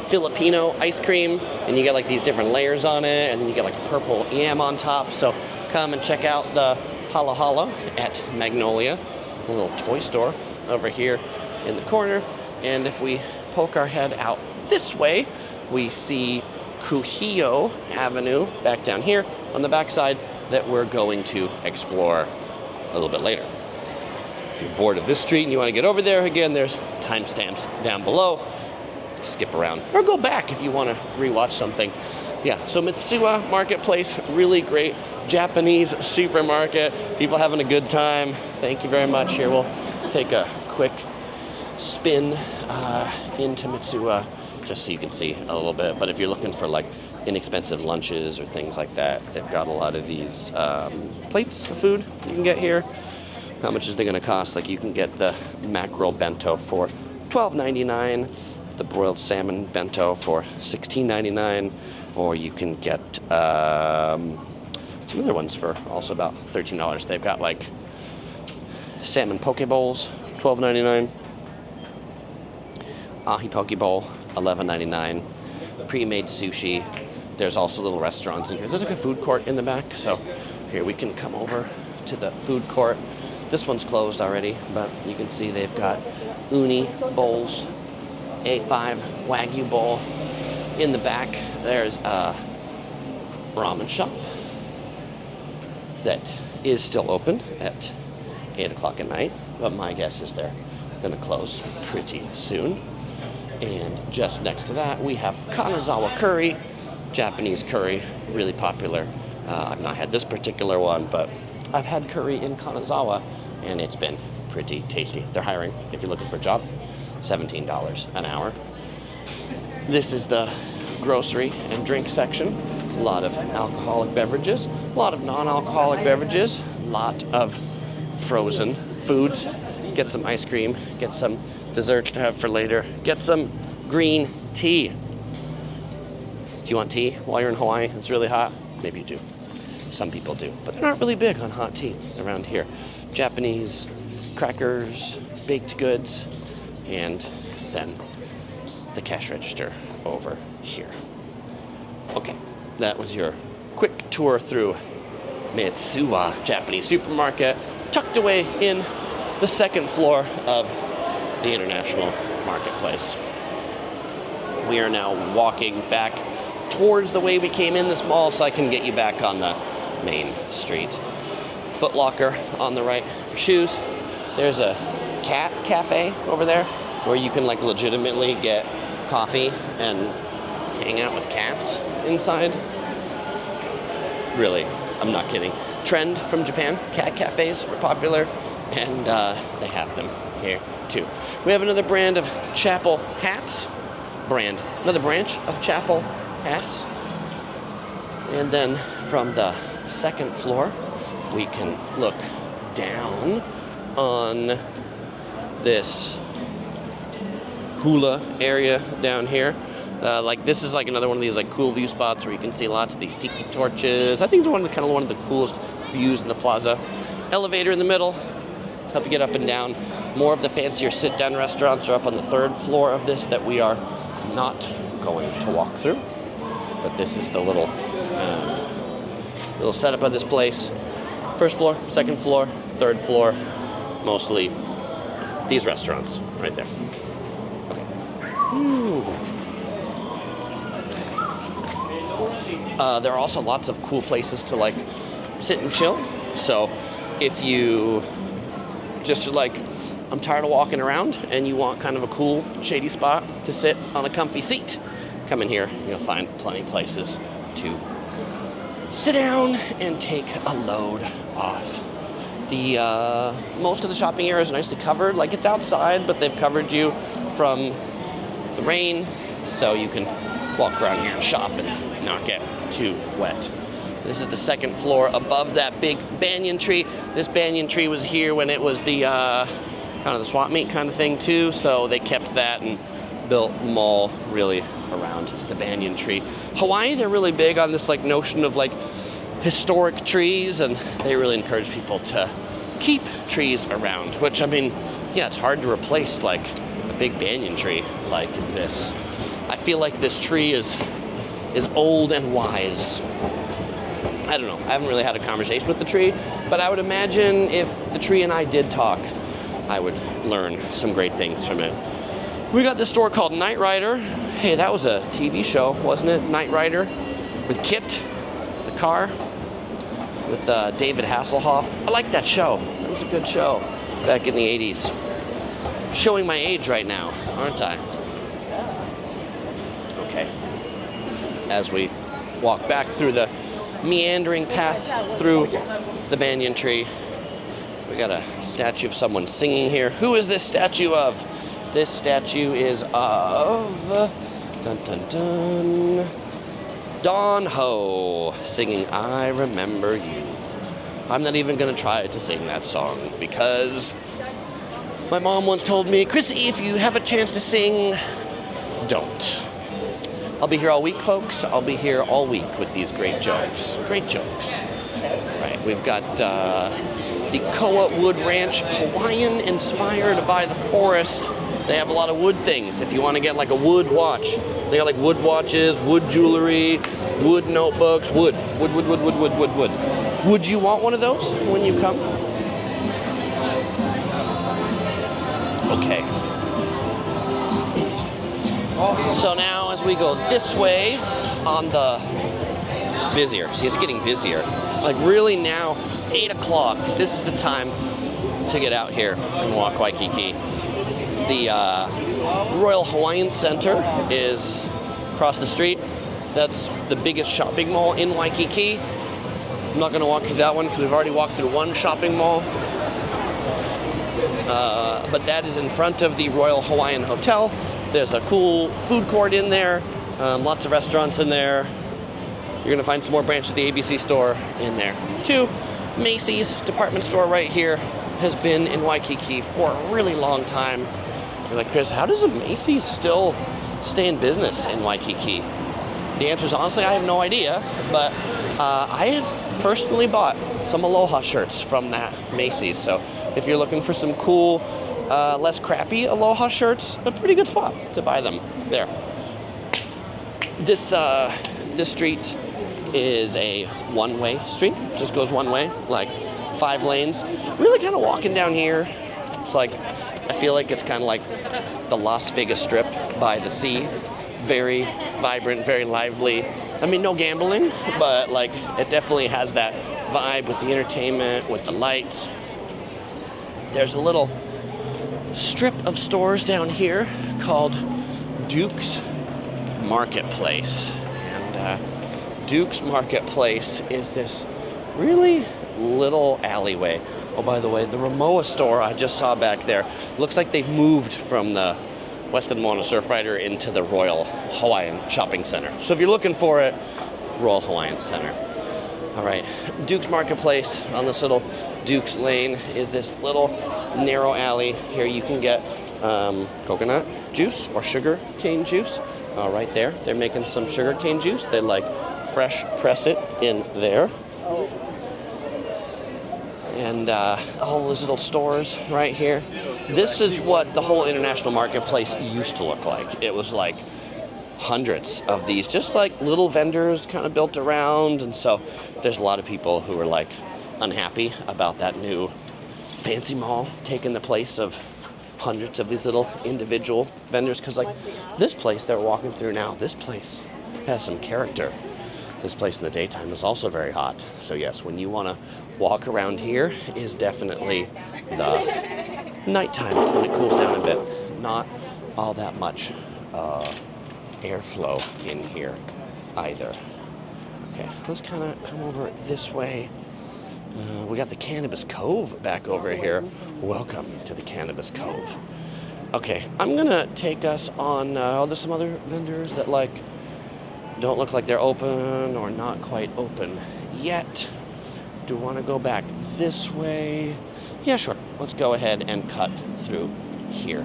Filipino ice cream, and you get like these different layers on it, and then you get like a purple yam on top. So come and check out the halo halo at Magnolia, a little toy store over here in the corner. And if we poke our head out this way, we see Kuhio Avenue back down here on the backside that we're going to explore a little bit later. If you're bored of this street and you want to get over there, again, there's timestamps down below. Skip around or go back if you want to rewatch something. Yeah, so Mitsuwa Marketplace, really great Japanese supermarket. People having a good time. Thank you very much. Here, we'll take a quick spin into Mitsuwa just so you can see a little bit. But if you're looking for like inexpensive lunches or things like that, they've got a lot of these plates of food you can get here. How much is they going to cost? Like you can get the mackerel bento for $12.99. The broiled salmon bento for $16.99, or you can get some other ones for also about $13. They've got like salmon poke bowls, $12.99, ahi poke bowl, $11.99, pre-made sushi. There's also little restaurants in here. There's like a food court in the back, so here we can come over to the food court. This one's closed already, but you can see they've got uni bowls, A5 Wagyu bowl. In the back, there's a ramen shop that is still open at 8 o'clock at night. but my guess is they're gonna close pretty soon. And just next to that, we have Kanazawa curry, Japanese curry, really popular. I've not had this particular one, but I've had curry in Kanazawa, and it's been pretty tasty. They're hiring, if you're looking for a job, $17 an hour. This is the grocery and drink section. A lot of alcoholic beverages, a lot of non-alcoholic beverages, a lot of frozen foods. Get some ice cream, get some dessert to have for later, get some green tea. Do you want tea while you're in Hawaii? It's really hot. Maybe you do. Some people do, but they're not really big on hot tea around here. Japanese crackers, baked goods, and then the cash register over here. Okay, that was your quick tour through Mitsuwa Japanese supermarket, tucked away in the second floor of the International Marketplace. We are now walking back towards the way we came in this mall so I can get you back on the main street. Foot Locker on the right for shoes. There's a cat cafe over there where you can like legitimately get coffee and hang out with cats inside. Really, I'm not kidding. Trend from Japan, cat cafes are popular, and they have them here too. We have another brand of Chapel hats. Another branch of Chapel hats. And then from the second floor, we can look down on this Hula area down here. Like this is like another one of these like cool view spots where you can see lots of these tiki torches. I think it's one of the coolest views in the plaza. Elevator in the middle, help you get up and down. More of the fancier sit-down restaurants are up on the third floor of this that we are not going to walk through. But this is the little setup of this place. First floor, second floor, third floor, mostly these restaurants right there. Okay. There are also lots of cool places to like sit and chill. So if you just are like, I'm tired of walking around and you want kind of a cool, shady spot to sit on a comfy seat, come in here. You'll find plenty of places to sit down and take a load off. The most of the shopping area is nicely covered. Like it's outside, but they've covered you from the rain, so you can walk around here and shop and not get too wet. This is the second floor above that big banyan tree. This banyan tree was here when it was the kind of the swap meet kind of thing too, so they kept that and built a mall really around the banyan tree. Hawaii, they're really big on this like notion of like historic trees, and they really encourage people to keep trees around, which I mean, yeah, it's hard to replace like a big banyan tree like this. I feel like this tree is old and wise. I don't know, I haven't really had a conversation with the tree, but I would imagine if the tree and I did talk, I would learn some great things from it. We got this store called Night Rider. Hey, that was a TV show, wasn't it? Night Rider with Kit, the car, with David Hasselhoff. I like that show. That was a good show back in the 80s. Showing my age right now, aren't I? Okay. As we walk back through the meandering path through the banyan tree, we got a statue of someone singing here. Who is this statue of? This statue is of dun dun dun Don Ho singing I Remember You. I'm not even gonna try to sing that song because my mom once told me, Chrissy, if you have a chance to sing, don't. I'll be here all week, folks. I'll be here all week with these great jokes. Great jokes. Right, we've got the Koa Wood Ranch, Hawaiian inspired by the forest. They have a lot of wood things. If you want to get like a wood watch, they got like wood watches, wood jewelry, wood notebooks, wood. Would you want one of those when you come? Okay. So now as we go this way on the, it's busier. See, it's getting busier. Like really now, 8 o'clock, this is the time to get out here and walk Waikiki. The Royal Hawaiian Center is across the street. That's the biggest shopping mall in Waikiki. I'm not going to walk through that one because we've already walked through one shopping mall. But that is in front of the Royal Hawaiian Hotel. There's a cool food court in there, lots of restaurants in there. You're going to find some more branches of the ABC store in there too. Macy's department store right here has been in Waikiki for a really long time. You're like, Chris, how does a Macy's still stay in business in Waikiki? The answer is honestly, I have no idea, but I have personally bought some Aloha shirts from that Macy's. So if you're looking for some cool, less crappy Aloha shirts, a pretty good spot to buy them there. This street is a one-way street, just goes one way, like 5 lanes. Really kind of walking down here, it's like, I feel like it's kind of like the Las Vegas Strip by the sea. Very vibrant, very lively. I mean, no gambling, but like it definitely has that vibe with the entertainment, with the lights. There's a little strip of stores down here called Duke's Marketplace. And Duke's Marketplace is this really little alleyway. Oh, by the way, the Moana store I just saw back there looks like they've moved from the Westin Moana Surfrider into the Royal Hawaiian Shopping Center. So if you're looking for it, Royal Hawaiian Center. All right, Duke's Marketplace on this little Duke's Lane is this little narrow alley. Here you can get coconut juice or sugar cane juice. Right there, they're making some sugar cane juice. They like fresh press it in there. And all those little stores right here. This is what the whole international marketplace used to look like. It was like hundreds of these, just like little vendors kind of built around. And so there's a lot of people who are like unhappy about that new fancy mall taking the place of hundreds of these little individual vendors. Because like this place they're walking through now, this place has some character. This place in the daytime is also very hot. So yes, when you want to walk around here is definitely the nighttime when it cools down a bit. Not all that much airflow in here either. Okay, let's kind of come over this way. We got the Cannabis Cove back over here. Welcome to the Cannabis Cove. Okay, I'm gonna take us on, there's some other vendors that like don't look like they're open or not quite open yet. Do we want to go back this way? Yeah, sure. Let's go ahead and cut through here.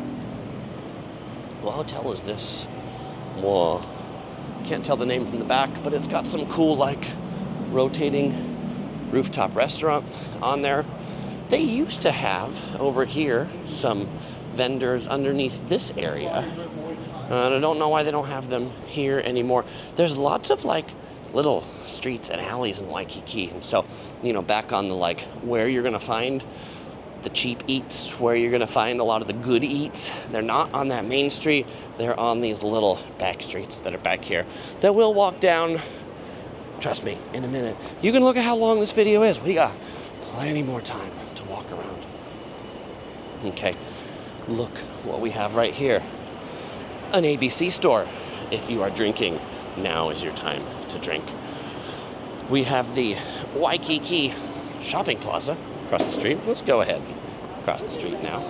What hotel is this? Whoa. Can't tell the name from the back, but it's got some cool, like, rotating rooftop restaurant on there. They used to have, over here, some vendors underneath this area. I don't know why they don't have them here anymore. There's lots of like little streets and alleys in Waikiki, and so, you know, back on the like where you're gonna find the cheap eats, where you're gonna find a lot of the good eats, they're not on that main street. They're on these little back streets that are back here that we'll walk down, trust me, in a minute. You can look at how long this video is. We got plenty more time to walk around. Okay, look what we have right here. An ABC store. If you are drinking, now is your time to drink. We have the Waikiki Shopping Plaza across the street. Let's go ahead across the street now.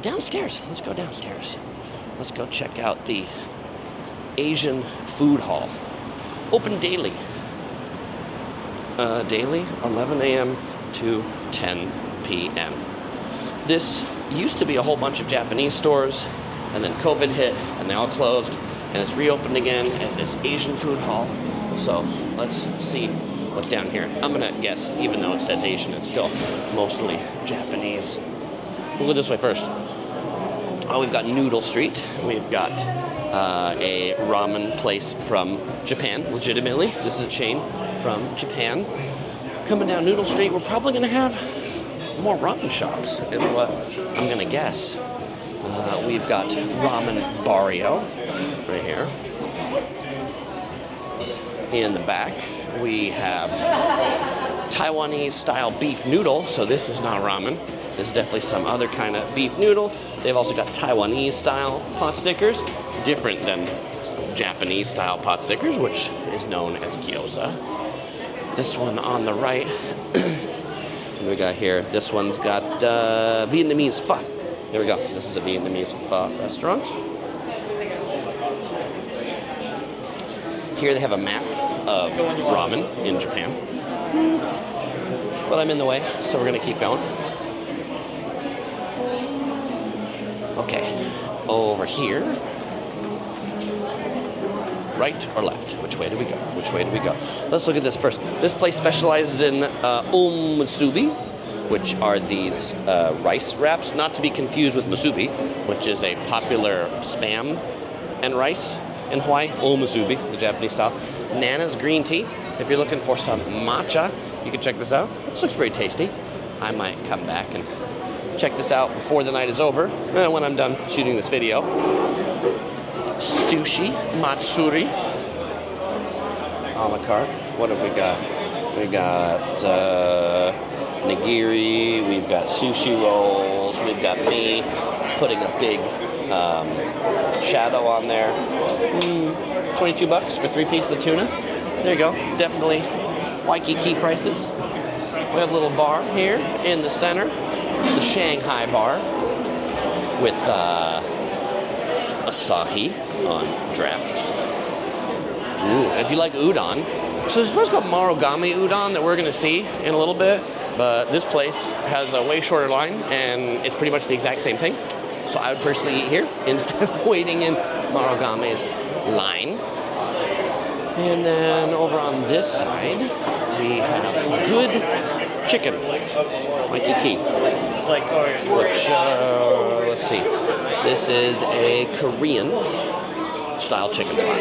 Downstairs. Let's go downstairs. Let's go check out the Asian Food Hall. Open daily. Daily, 11 a.m. to 10 p.m. This used to be a whole bunch of Japanese stores, and then COVID hit, and they all closed, and it's reopened again as this Asian food hall. So let's see what's down here. I'm gonna guess, even though it says Asian, it's still mostly Japanese. We'll go this way first. Oh, we've got Noodle Street. We've got a ramen place from Japan, legitimately. This is a chain from Japan. Coming down Noodle Street, we're probably gonna have more ramen shops is what I'm gonna guess. We've got Ramen Barrio right here. In the back, we have Taiwanese style beef noodle. So this is not ramen. This is definitely some other kind of beef noodle. They've also got Taiwanese style pot stickers, different than Japanese style pot stickers, which is known as gyoza. This one on the right, what we got here? This one's got Vietnamese pho. Here we go. This is a Vietnamese pho restaurant. Here they have a map of ramen in Japan. But I'm in the way, so we're gonna keep going. Okay, over here. Right or left? Which way do we go? Which way do we go? Let's look at this first. This place specializes in musubi, which are these rice wraps, not to be confused with musubi, which is a popular spam and rice in Hawaii. Musubi, the Japanese style. Nana's green tea. If you're looking for some matcha, you can check this out. This looks pretty tasty. I might come back and check this out before the night is over, when I'm done shooting this video. Sushi, matsuri, a la carte. What have we got? We got nigiri, we've got sushi rolls, we've got me putting a big shadow on there. 22 bucks for 3 pieces of tuna. There you go. Definitely Waikiki prices. We have a little bar here in the center, the Shanghai bar with asahi on draft. Ooh, if you like udon, so there's a place called Marugame Udon that we're gonna see in a little bit, but this place has a way shorter line and it's pretty much the exact same thing. So I would personally eat here instead of waiting in Marugame's line. And then over on this side, we have good chicken, Waikiki. Which, let's see, this is a Korean style chicken spot.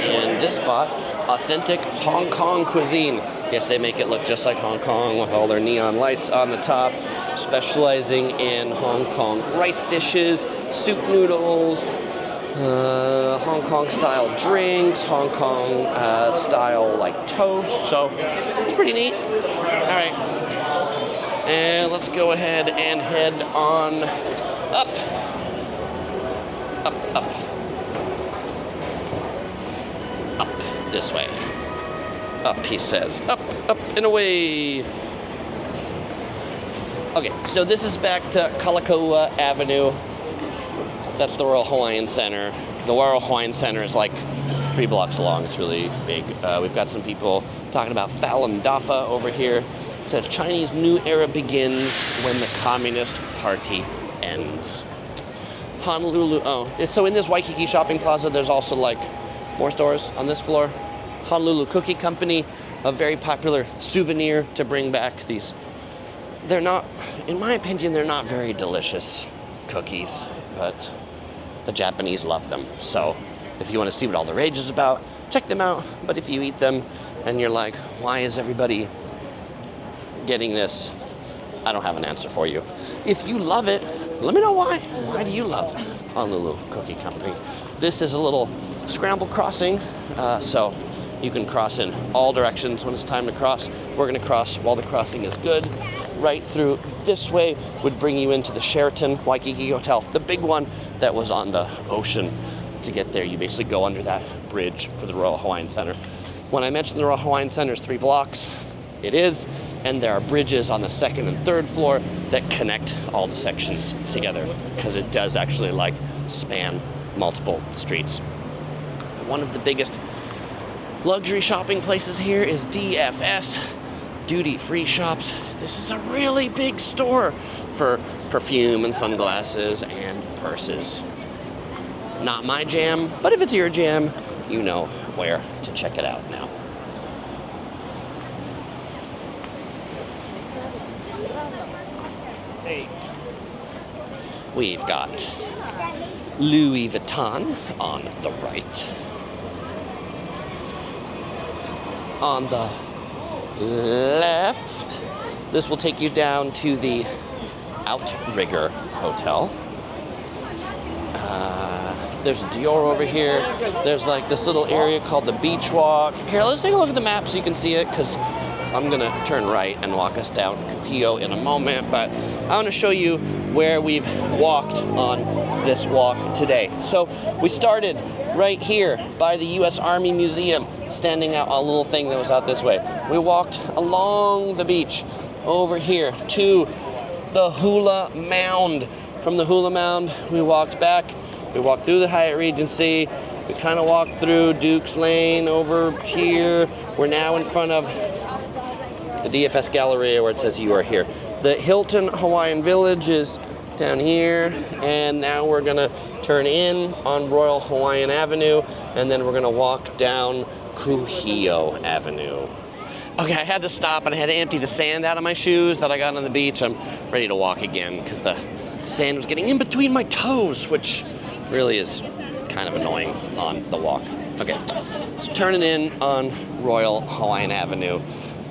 And this spot, authentic Hong Kong cuisine. Yes, they make it look just like Hong Kong with all their neon lights on the top, specializing in Hong Kong rice dishes, soup noodles, Hong Kong style drinks, Hong Kong style like toast. So it's pretty neat. All right. And let's go ahead and head on up. Up this way. Up, he says. Up and away. Okay, so this is back to Kalakaua Avenue. That's the Royal Hawaiian Center. The Royal Hawaiian Center is like 3 blocks long. It's really big. We've got some people talking about Falun Dafa over here. The Chinese New Era begins when the Communist Party ends. Honolulu, so in this Waikiki shopping plaza, there's also like more stores on this floor. Honolulu Cookie Company, a very popular souvenir to bring back these. They're not, in my opinion, they're not very delicious cookies, but the Japanese love them. So if you want to see what all the rage is about, check them out. But if you eat them and you're like, why is everybody getting this? I don't have an answer for you. If you love it, let me know why. Why do you love Honolulu Cookie Company? This is a little scramble crossing, so you can cross in all directions when it's time to cross. We're gonna cross while the crossing is good. Right through this way would bring you into the Sheraton Waikiki Hotel, the big one that was on the ocean. To get there, you basically go under that bridge for the Royal Hawaiian Center. When I mentioned the Royal Hawaiian Center is 3 blocks, it is, and there are bridges on the 2nd and 3rd floor that connect all the sections together because it does actually like span multiple streets. One of the biggest luxury shopping places here is DFS, duty-free shops. This is a really big store for perfume and sunglasses and purses. Not my jam, but if it's your jam, you know where to check it out now. We've got Louis Vuitton on the right. On the left, this will take you down to the Outrigger Hotel. There's Dior over here. There's like this little area called the Beach Walk. Here, let's take a look at the map so you can see it, because I'm gonna turn right and walk us down Kuhio in a moment, but I wanna show you where we've walked on this walk today. So we started right here by the U.S. Army Museum, standing out a little thing that was out this way. We walked along the beach over here to the Hula Mound. From the Hula Mound, we walked back. We walked through the Hyatt Regency. We kind of walked through Duke's Lane over here. We're now in front of the DFS Galleria where it says you are here. The Hilton Hawaiian Village is down here, and now we're gonna turn in on Royal Hawaiian Avenue, and then we're gonna walk down Kuhio Avenue. Okay, I had to stop and I had to empty the sand out of my shoes that I got on the beach. I'm ready to walk again because the sand was getting in between my toes, which really is kind of annoying on the walk. Okay, so turning in on Royal Hawaiian Avenue.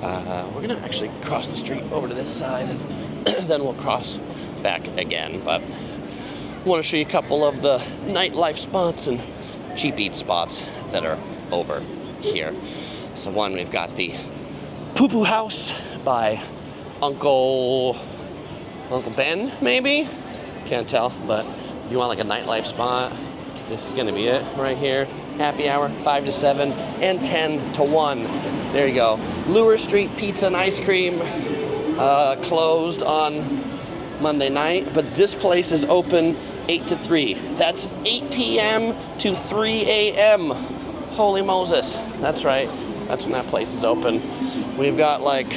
We're gonna actually cross the street over to this side and then we'll cross back again. But I want to show you a couple of the nightlife spots and cheap eat spots that are over here. So one, we've got the Poo Poo House by Uncle Ben, maybe? Can't tell, but if you want like a nightlife spot, this is gonna be it right here. Happy hour, 5 to 7 and 10 to 1. There you go. Lure Street Pizza and Ice Cream closed on Monday night, but this place is open 8 to 3. That's 8 p.m. to 3 a.m. Holy Moses. That's right. That's when that place is open. We've got like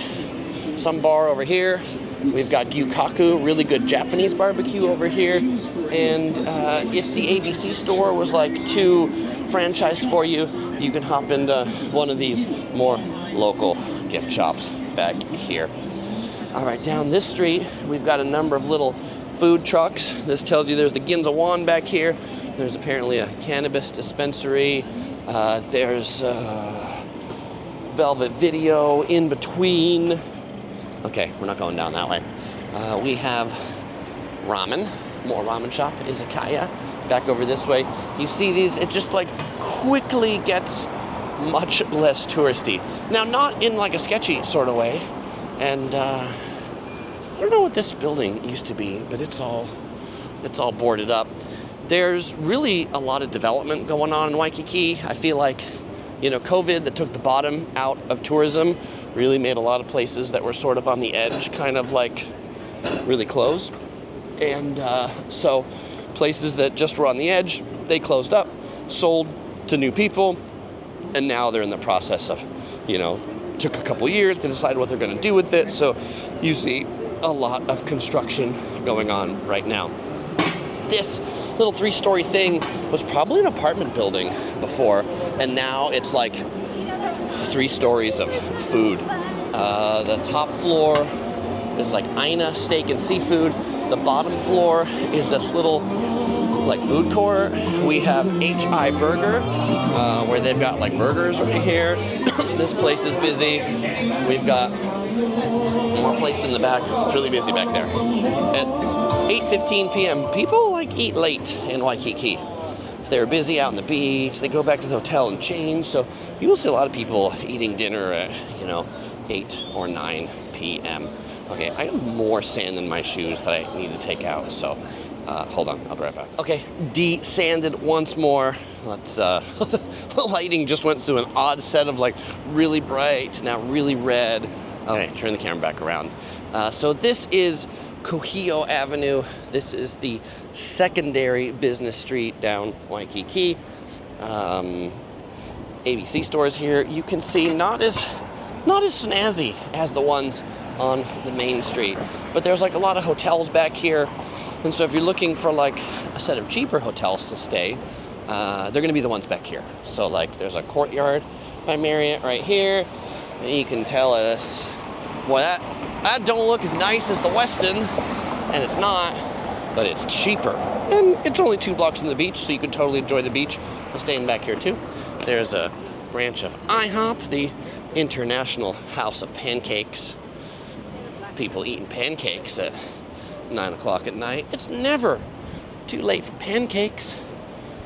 some bar over here. We've got Gyukaku, really good Japanese barbecue over here. And if the ABC store was like too franchised for you, you can hop into one of these more local gift shops back here. All right, down this street, we've got a number of little food trucks. This tells you there's the Ginza Wan back here. There's apparently a cannabis dispensary. There's Velvet Video in between. Okay, we're not going down that way. We have ramen, more ramen shop, izakaya, back over this way. You see these, it just like quickly gets much less touristy. Now, not in like a sketchy sort of way. And I don't know what this building used to be, but it's all boarded up. There's really a lot of development going on in Waikiki. I feel like, you know, COVID that took the bottom out of tourism really made a lot of places that were sort of on the edge kind of like really close. And so places that just were on the edge, they closed up, sold to new people, and now they're in the process of, you know, took a couple years to decide what they're going to do with it. So you see a lot of construction going on right now. This little 3-story thing was probably an apartment building before, and now it's like 3 stories of food. The top floor is like Aina Steak and Seafood. The bottom floor is this little like food court. We have HI Burger, where they've got like burgers right here. This place is busy. We've got more places in the back. It's really busy back there. At 8:15 p.m., people like eat late in Waikiki. So they're busy out on the beach. They go back to the hotel and change. So you will see a lot of people eating dinner at, you know, 8 or 9 p.m. Okay, I have more sand in my shoes that I need to take out. So hold on, I'll be right back. Okay, de-sanded once more. Let's, the lighting just went through an odd set of like really bright to now really red. Okay, turn the camera back around. So this is Kuhio Avenue. This is the secondary business street down Waikiki. ABC stores here. You can see not as snazzy as the ones on the main street, but there's like a lot of hotels back here. And so if you're looking for like a set of cheaper hotels to stay, they're gonna be the ones back here. So like there's a Courtyard by Marriott right here. And you can tell us, boy, that don't look as nice as the Westin, and it's not, but it's cheaper. And it's only 2 blocks from the beach, so you can totally enjoy the beach. I'm staying back here too. There's a branch of IHOP, the International House of Pancakes. People eating pancakes at 9 o'clock at night. It's never too late for pancakes.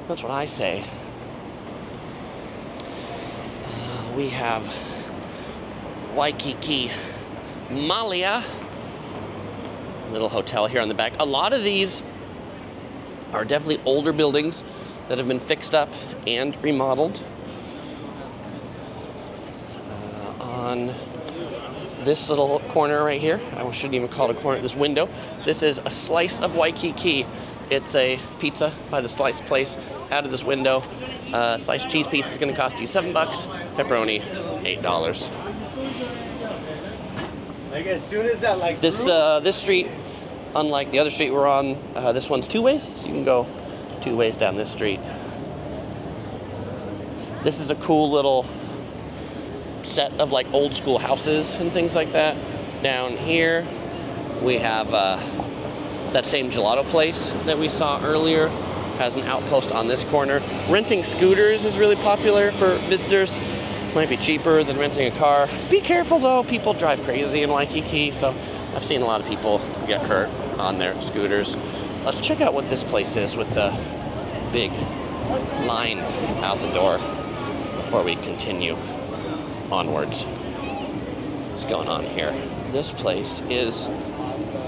That's what I say. We have Waikiki Malia. Little hotel here on the back. A lot of these are definitely older buildings that have been fixed up and remodeled. On this little corner right here, I shouldn't even call it a corner, this window, this is a slice of Waikiki. It's a pizza by the Slice place. Out of this window, sliced cheese pizza is going to cost you $7, pepperoni $8. Like as soon as that like this street, unlike the other street we're on, this one's two ways. So you can go two ways down this street. This is a cool little set of like old school houses and things like that. Down here, we have that same gelato place that we saw earlier. Has an outpost on this corner. Renting scooters is really popular for visitors. Might be cheaper than renting a car. Be careful though, people drive crazy in Waikiki, so I've seen a lot of people get hurt on their scooters. Let's check out what this place is with the big line out the door before we continue onwards. What's going on here? This place is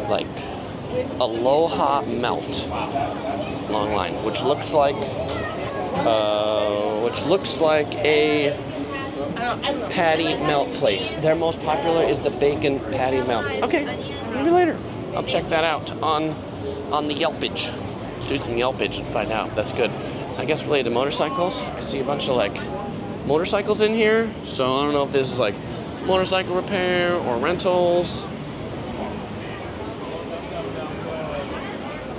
like Aloha Melt. Long line, which looks like a patty melt place. Their most popular is the bacon patty melt. Okay, maybe later. I'll check that out on the Yelpage. Let's do some Yelpage and find out. That's good. I guess related to motorcycles. I see a bunch of like motorcycles in here, so I don't know if this is like motorcycle repair or rentals.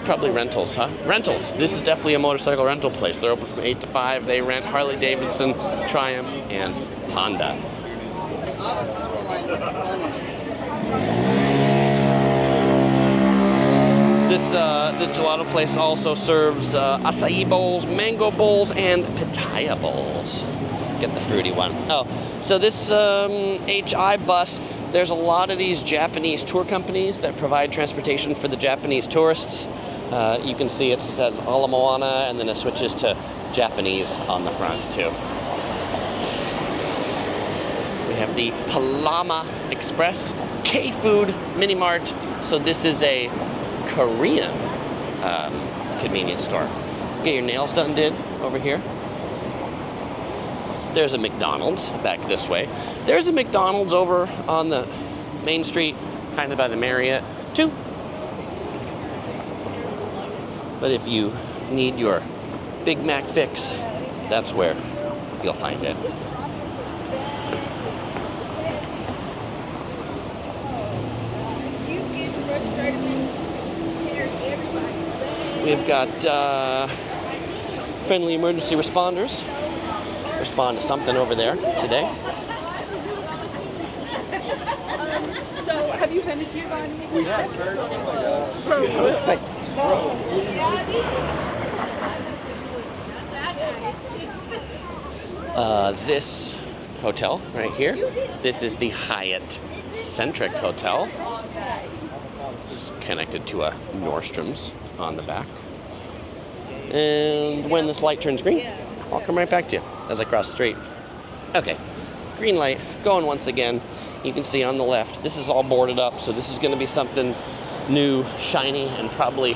Probably rentals, huh? Rentals. This is definitely a motorcycle rental place. They're open from 8 to 5. They rent Harley Davidson, Triumph, and Honda. This gelato place also serves acai bowls, mango bowls, and pitaya bowls. Get the fruity one. Oh, so this HI bus, there's a lot of these Japanese tour companies that provide transportation for the Japanese tourists. You can see it says Ala Moana, and then it switches to Japanese on the front too. We have the Palama Express K-Food Mini Mart. So this is a Korean convenience store. Get your nails done did over here. There's a McDonald's back this way. There's a McDonald's over on the main street, kind of by the Marriott too. But if you need your Big Mac fix, that's where you'll find it. We've got friendly emergency responders. Respond to something over there today. So, have you been to Giovanni? we have This hotel right here, this is the Hyatt Centric Hotel. It's connected to a Nordstrom's on the back. And when this light turns green, I'll come right back to you as I cross the street. Okay, green light, going once again. You can see on the left, this is all boarded up, so this is gonna be something new, shiny, and probably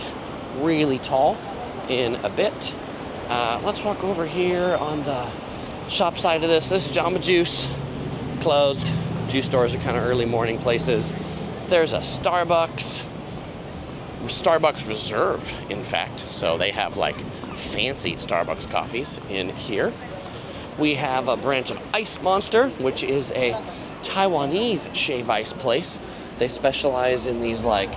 really tall in a bit. Let's walk over here on the shop side of this. This is Jamba Juice, closed. Juice stores are kind of early morning places. There's a Starbucks Reserve, in fact. So they have like fancy Starbucks coffees in here. We have a branch of Ice Monster, which is a Taiwanese shave ice place. They specialize in these like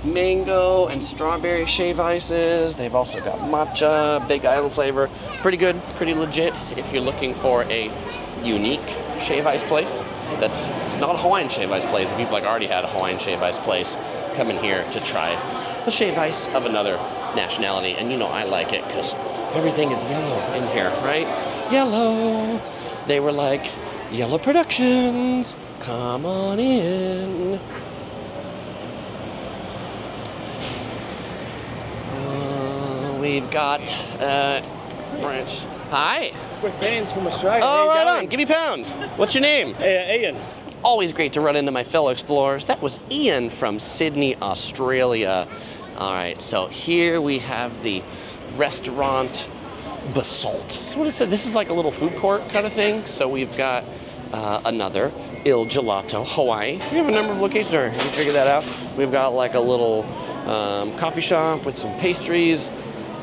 mango and strawberry shave ices. They've also got matcha, Big Island flavor. Pretty good, pretty legit if you're looking for a unique shave ice place. It's not a Hawaiian shave ice place. If you've like already had a Hawaiian shave ice place, come in here to try a shave ice of another nationality. And you know I like it because everything is yellow in here, right? Yellow. They were like, Yellow Productions, come on in. We've got branch. Hi. We're fans from Australia. Oh, right on. Give me a pound. What's your name? Ian. Oh, always great to run into my fellow explorers. That was Ian from Sydney, Australia. All right, so here we have the restaurant Basalt. That's what it said. This is like a little food court kind of thing. So we've got another Il Gelato Hawaii. We have a number of locations. All right, we figure that out. We've got like a little coffee shop with some pastries.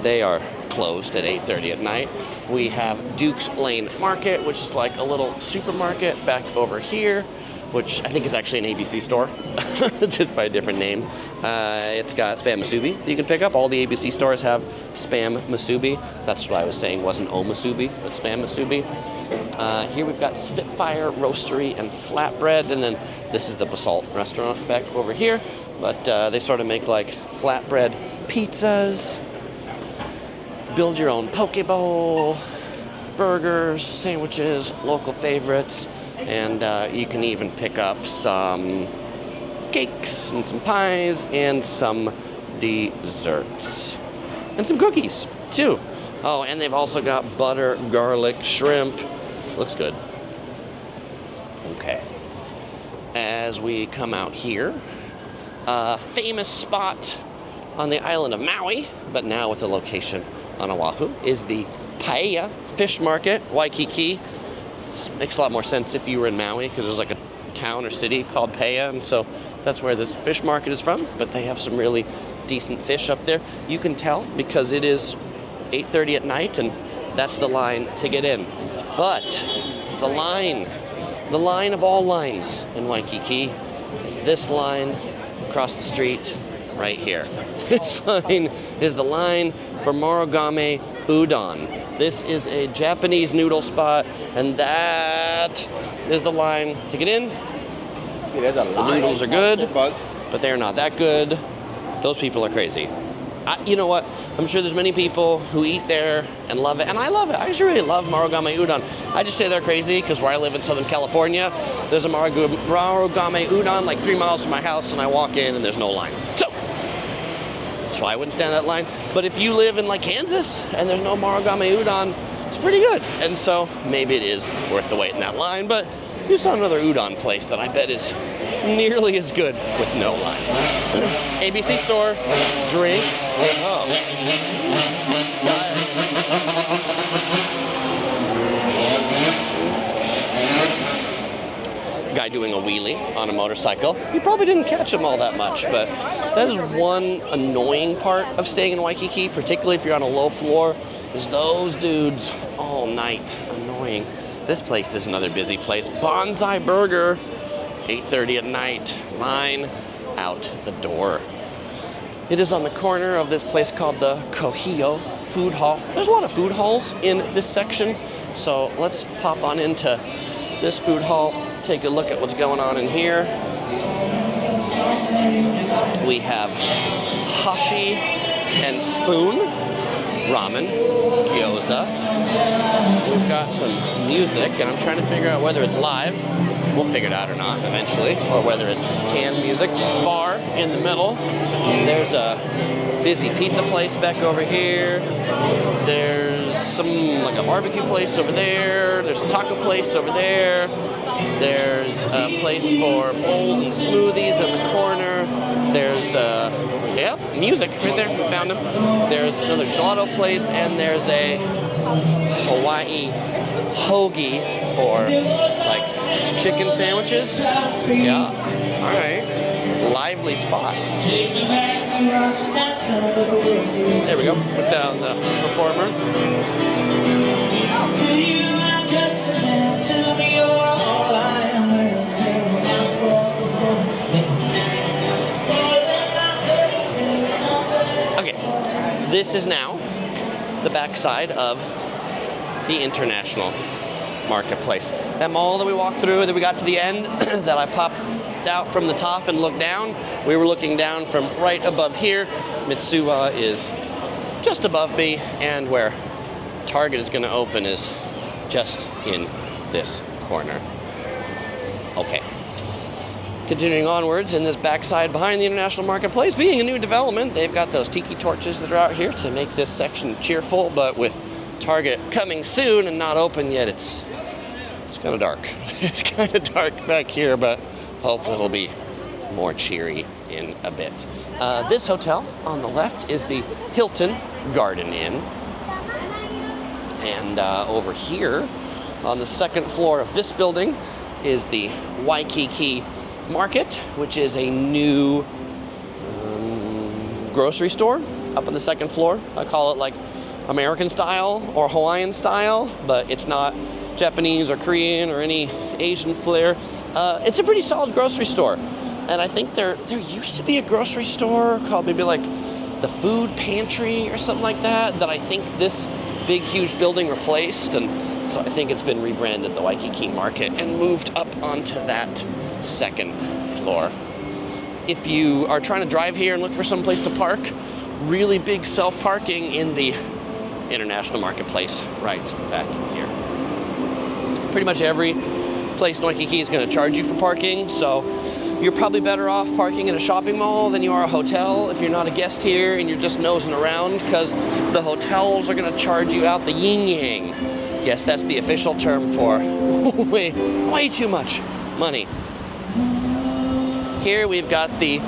They are closed at 8:30 at night. We have Duke's Lane Market, which is like a little supermarket back over here, which I think is actually an ABC store, just by a different name. It's got Spam Musubi that you can pick up. All the ABC stores have Spam Musubi. That's what I was saying, wasn't Omusubi, but Spam Musubi. Here we've got Spitfire Roastery and Flatbread, and then this is the Basalt restaurant back over here. But they sort of make like flatbread pizzas, build your own poke bowl, burgers, sandwiches, local favorites, and you can even pick up some cakes and some pies and some desserts. And some cookies, too. Oh, and they've also got butter, garlic, shrimp. Looks good. Okay. As we come out here, a famous spot on the island of Maui, but now with a location on Oahu, is the Paoa Fish Market, Waikiki. This makes a lot more sense if you were in Maui, because there's like a town or city called Paoa, and so that's where this fish market is from, but they have some really decent fish up there. You can tell because it is 8:30 at night, and that's the line to get in. But the line of all lines in Waikiki is this line across the street right here. This line is the line for Morogame Udon. This is a Japanese noodle spot, and that is the line to get in. The noodles are good, but they're not that good. Those people are crazy. You know what? I'm sure there's many people who eat there and love it, and I love it. I actually really love Morogame Udon. I just say they're crazy because where I live in Southern California, there's a Morogame Udon like 3 miles from my house, and I walk in and there's no line. So that's why I wouldn't stand that line. But if you live in like Kansas and there's no Morogame Udon, it's pretty good. And so maybe it is worth the wait in that line. But you saw another udon place that I bet is nearly as good with no line. ABC store, drink. Oh. Guy doing a wheelie on a motorcycle. You probably didn't catch him all that much, but that is one annoying part of staying in Waikiki, particularly if you're on a low floor, is those dudes all night. Annoying. This place is another busy place. Bonsai Burger, 8:30 at night. Line out the door. It is on the corner of this place called the Kuhio Food Hall. There's a lot of food halls in this section, so let's pop on into this food hall, take a look at what's going on in here. We have Hashi and Spoon, ramen, gyoza. We've got some music, and I'm trying to figure out whether it's live. We'll figure it out or not eventually, or whether it's canned music. Bar in the middle. There's a busy pizza place back over here. There's some, like a barbecue place over there. There's a taco place over there. There's a place for bowls and smoothies in the corner. There's, yep, music right there. We found them. There's another gelato place, and there's a Hawaii hoagie for, like, chicken sandwiches. Yeah, all right. Lively spot. There we go. We found the performer. Okay, this is now the backside of the International Marketplace. That mall that we walked through, that we got to the end, that I popped out from the top and looked down. We were looking down from right above here. Mitsuwa is just above me, and where Target is going to open is just in this corner. Okay. Continuing onwards in this backside behind the International Marketplace, being a new development, they've got those tiki torches that are out here to make this section cheerful, but with Target coming soon and not open yet, it's It's kind of dark. It's kind of dark back here, but hopefully it'll be more cheery in a bit. This hotel on the left is the Hilton Garden Inn. And over here on the second floor of this building is the Waikiki Market, which is a new grocery store up on the second floor. I call it like American style or Hawaiian style, but it's not Japanese or Korean or any Asian flair. It's a pretty solid grocery store. And I think there used to be a grocery store called maybe like the Food Pantry or something like that I think this big, huge building replaced. And so I think it's been rebranded the Waikiki Market and moved up onto that second floor. If you are trying to drive here and look for some place to park, really big self-parking in the International Marketplace right back here. Pretty much every place in Waikiki is going to charge you for parking, so you're probably better off parking in a shopping mall than you are a hotel if you're not a guest here and you're just nosing around, because the hotels are going to charge you out the yin-yang. Yes, that's the official term for way too much money. Here we've got the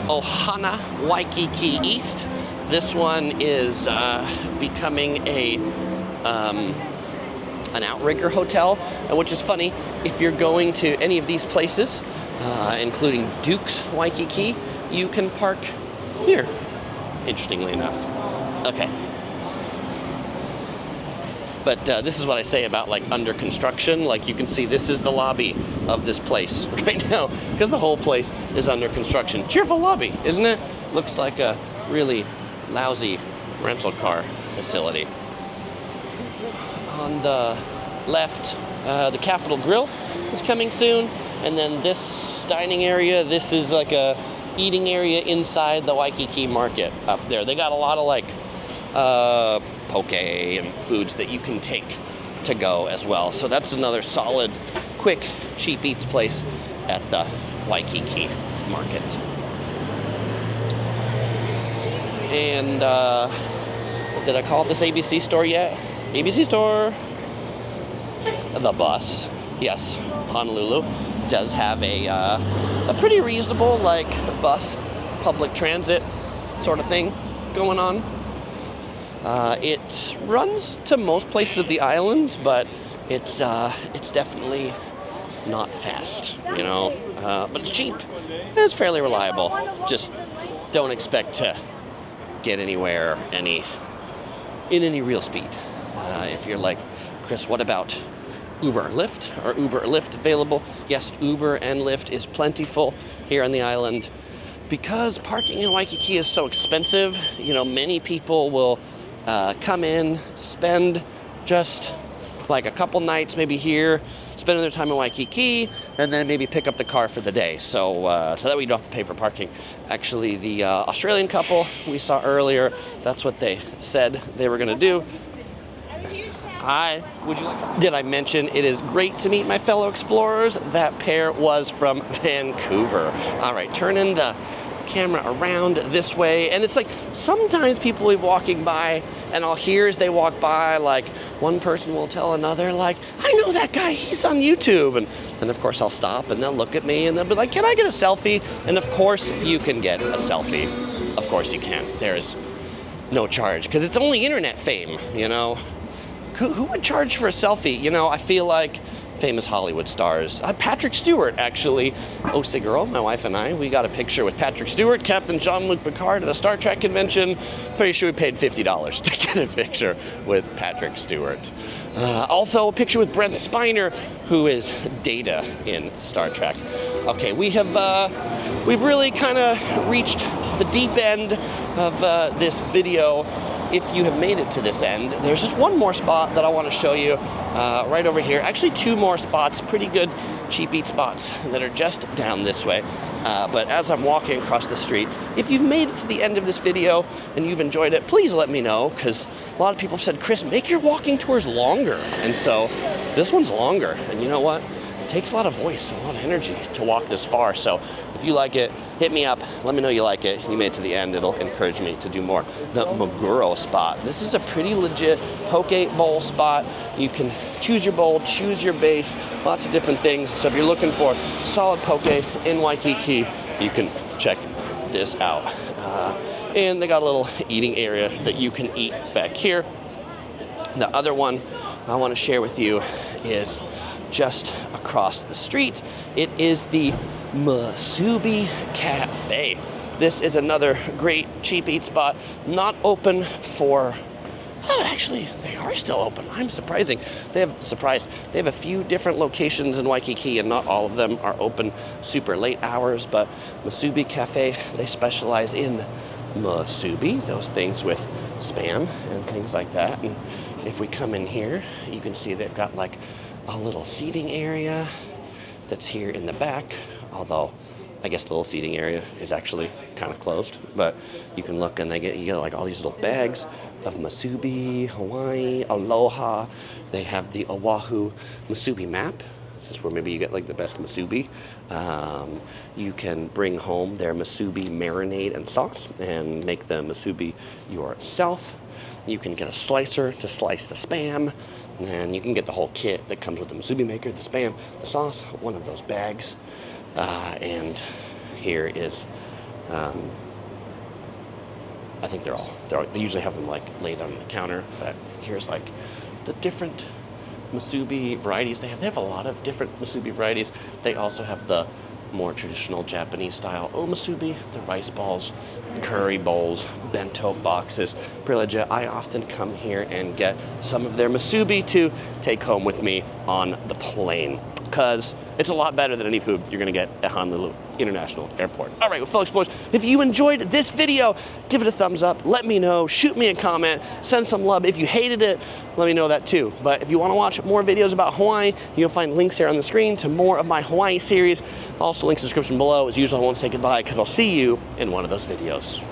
Ohana Waikiki East. This one is becoming an Outrigger hotel, which is funny. If you're going to any of these places, including Duke's Waikiki, you can park here, interestingly enough. Okay. But this is what I say about like under construction. Like you can see this is the lobby of this place right now because the whole place is under construction. Cheerful lobby, isn't it? Looks like a really lousy rental car facility. On the left, the Capitol Grill is coming soon. And then this dining area, this is like a eating area inside the Waikiki Market up there. They got a lot of like poke and foods that you can take to go as well. So that's another solid, quick, cheap eats place at the Waikiki Market. And did I call it this ABC store yet? ABC store. The bus. Yes, Honolulu does have a pretty reasonable like bus, public transit sort of thing going on. It runs to most places of the island, but it's definitely not fast, you know. But it's cheap. It's fairly reliable. Just don't expect to get anywhere in any real speed. If you're like, Chris, what about Uber, Lyft? Are Uber or Lyft available? Yes, Uber and Lyft is plentiful here on the island. Because parking in Waikiki is so expensive, you know, many people will come in, spend just like a couple nights maybe here, spending their time in Waikiki, and then maybe pick up the car for the day. So that way you don't have to pay for parking. Actually, the Australian couple we saw earlier, that's what they said they were gonna do. Hi, would you like? Did I mention it is great to meet my fellow explorers? That pair was from Vancouver. All right, turning the camera around this way, and it's like sometimes people will be walking by and I'll hear as they walk by, like one person will tell another, like, I know that guy, he's on YouTube. And then of course I'll stop and they'll look at me and they'll be like, can I get a selfie? And of course you can get a selfie. Of course you can. There's no charge because it's only internet fame, you know. Who would charge for a selfie? You know, I feel like famous Hollywood stars. Patrick Stewart, actually. OC Girl, my wife and I, we got a picture with Patrick Stewart, Captain Jean-Luc Picard at a Star Trek convention. Pretty sure we paid $50 to get a picture with Patrick Stewart. Also a picture with Brent Spiner, who is Data in Star Trek. Okay, we've really kind of reached the deep end of this video. If you have made it to this end, there's just one more spot that I want to show you right over here. Actually, two more spots, pretty good cheap eat spots that are just down this way. But as I'm walking across the street, if you've made it to the end of this video and you've enjoyed it, please let me know, because a lot of people have said, Chris, make your walking tours longer. And so this one's longer. And you know what? It takes a lot of voice and a lot of energy to walk this far. So if If you like it, hit me up. Let me know you like it. You made it to the end. It'll encourage me to do more. The Maguro spot. This is a pretty legit poke bowl spot. You can choose your bowl, choose your base, lots of different things. So if you're looking for solid poke in Waikiki, you can check this out. And they got a little eating area that you can eat back here. The other one I want to share with you is just across the street. It is the Musubi Cafe. This is another great cheap eat spot. Not open for, oh, actually, they are still open. I'm surprising. They have a few different locations in Waikiki, and not all of them are open super late hours, but Musubi Cafe, they specialize in musubi, those things with Spam and things like that. And if we come in here, you can see they've got like a little seating area that's here in the back, although I guess the little seating area is actually kind of closed, but you can look and you get like all these little bags of musubi, Hawaii, aloha. They have the Oahu musubi map. This is where maybe you get like the best musubi. You can bring home their musubi marinade and sauce and make the musubi yourself. You can get a slicer to slice the Spam, and you can get the whole kit that comes with the musubi maker, the Spam, the sauce, one of those bags. And here is, I think they usually have them like laid on the counter, but here's like the different musubi varieties they have. They have a lot of different musubi varieties. They also have the more traditional Japanese style musubi, the rice balls, the curry bowls, bento boxes. Pretty legit. I often come here and get some of their musubi to take home with me on the plane, because it's a lot better than any food you're gonna get at Honolulu International Airport. All right, well, fellow explorers, if you enjoyed this video, give it a thumbs up, let me know, shoot me a comment, send some love. If you hated it, let me know that too. But if you wanna watch more videos about Hawaii, you'll find links here on the screen to more of my Hawaii series. Also, links in the description below. As usual, I won't say goodbye because I'll see you in one of those videos.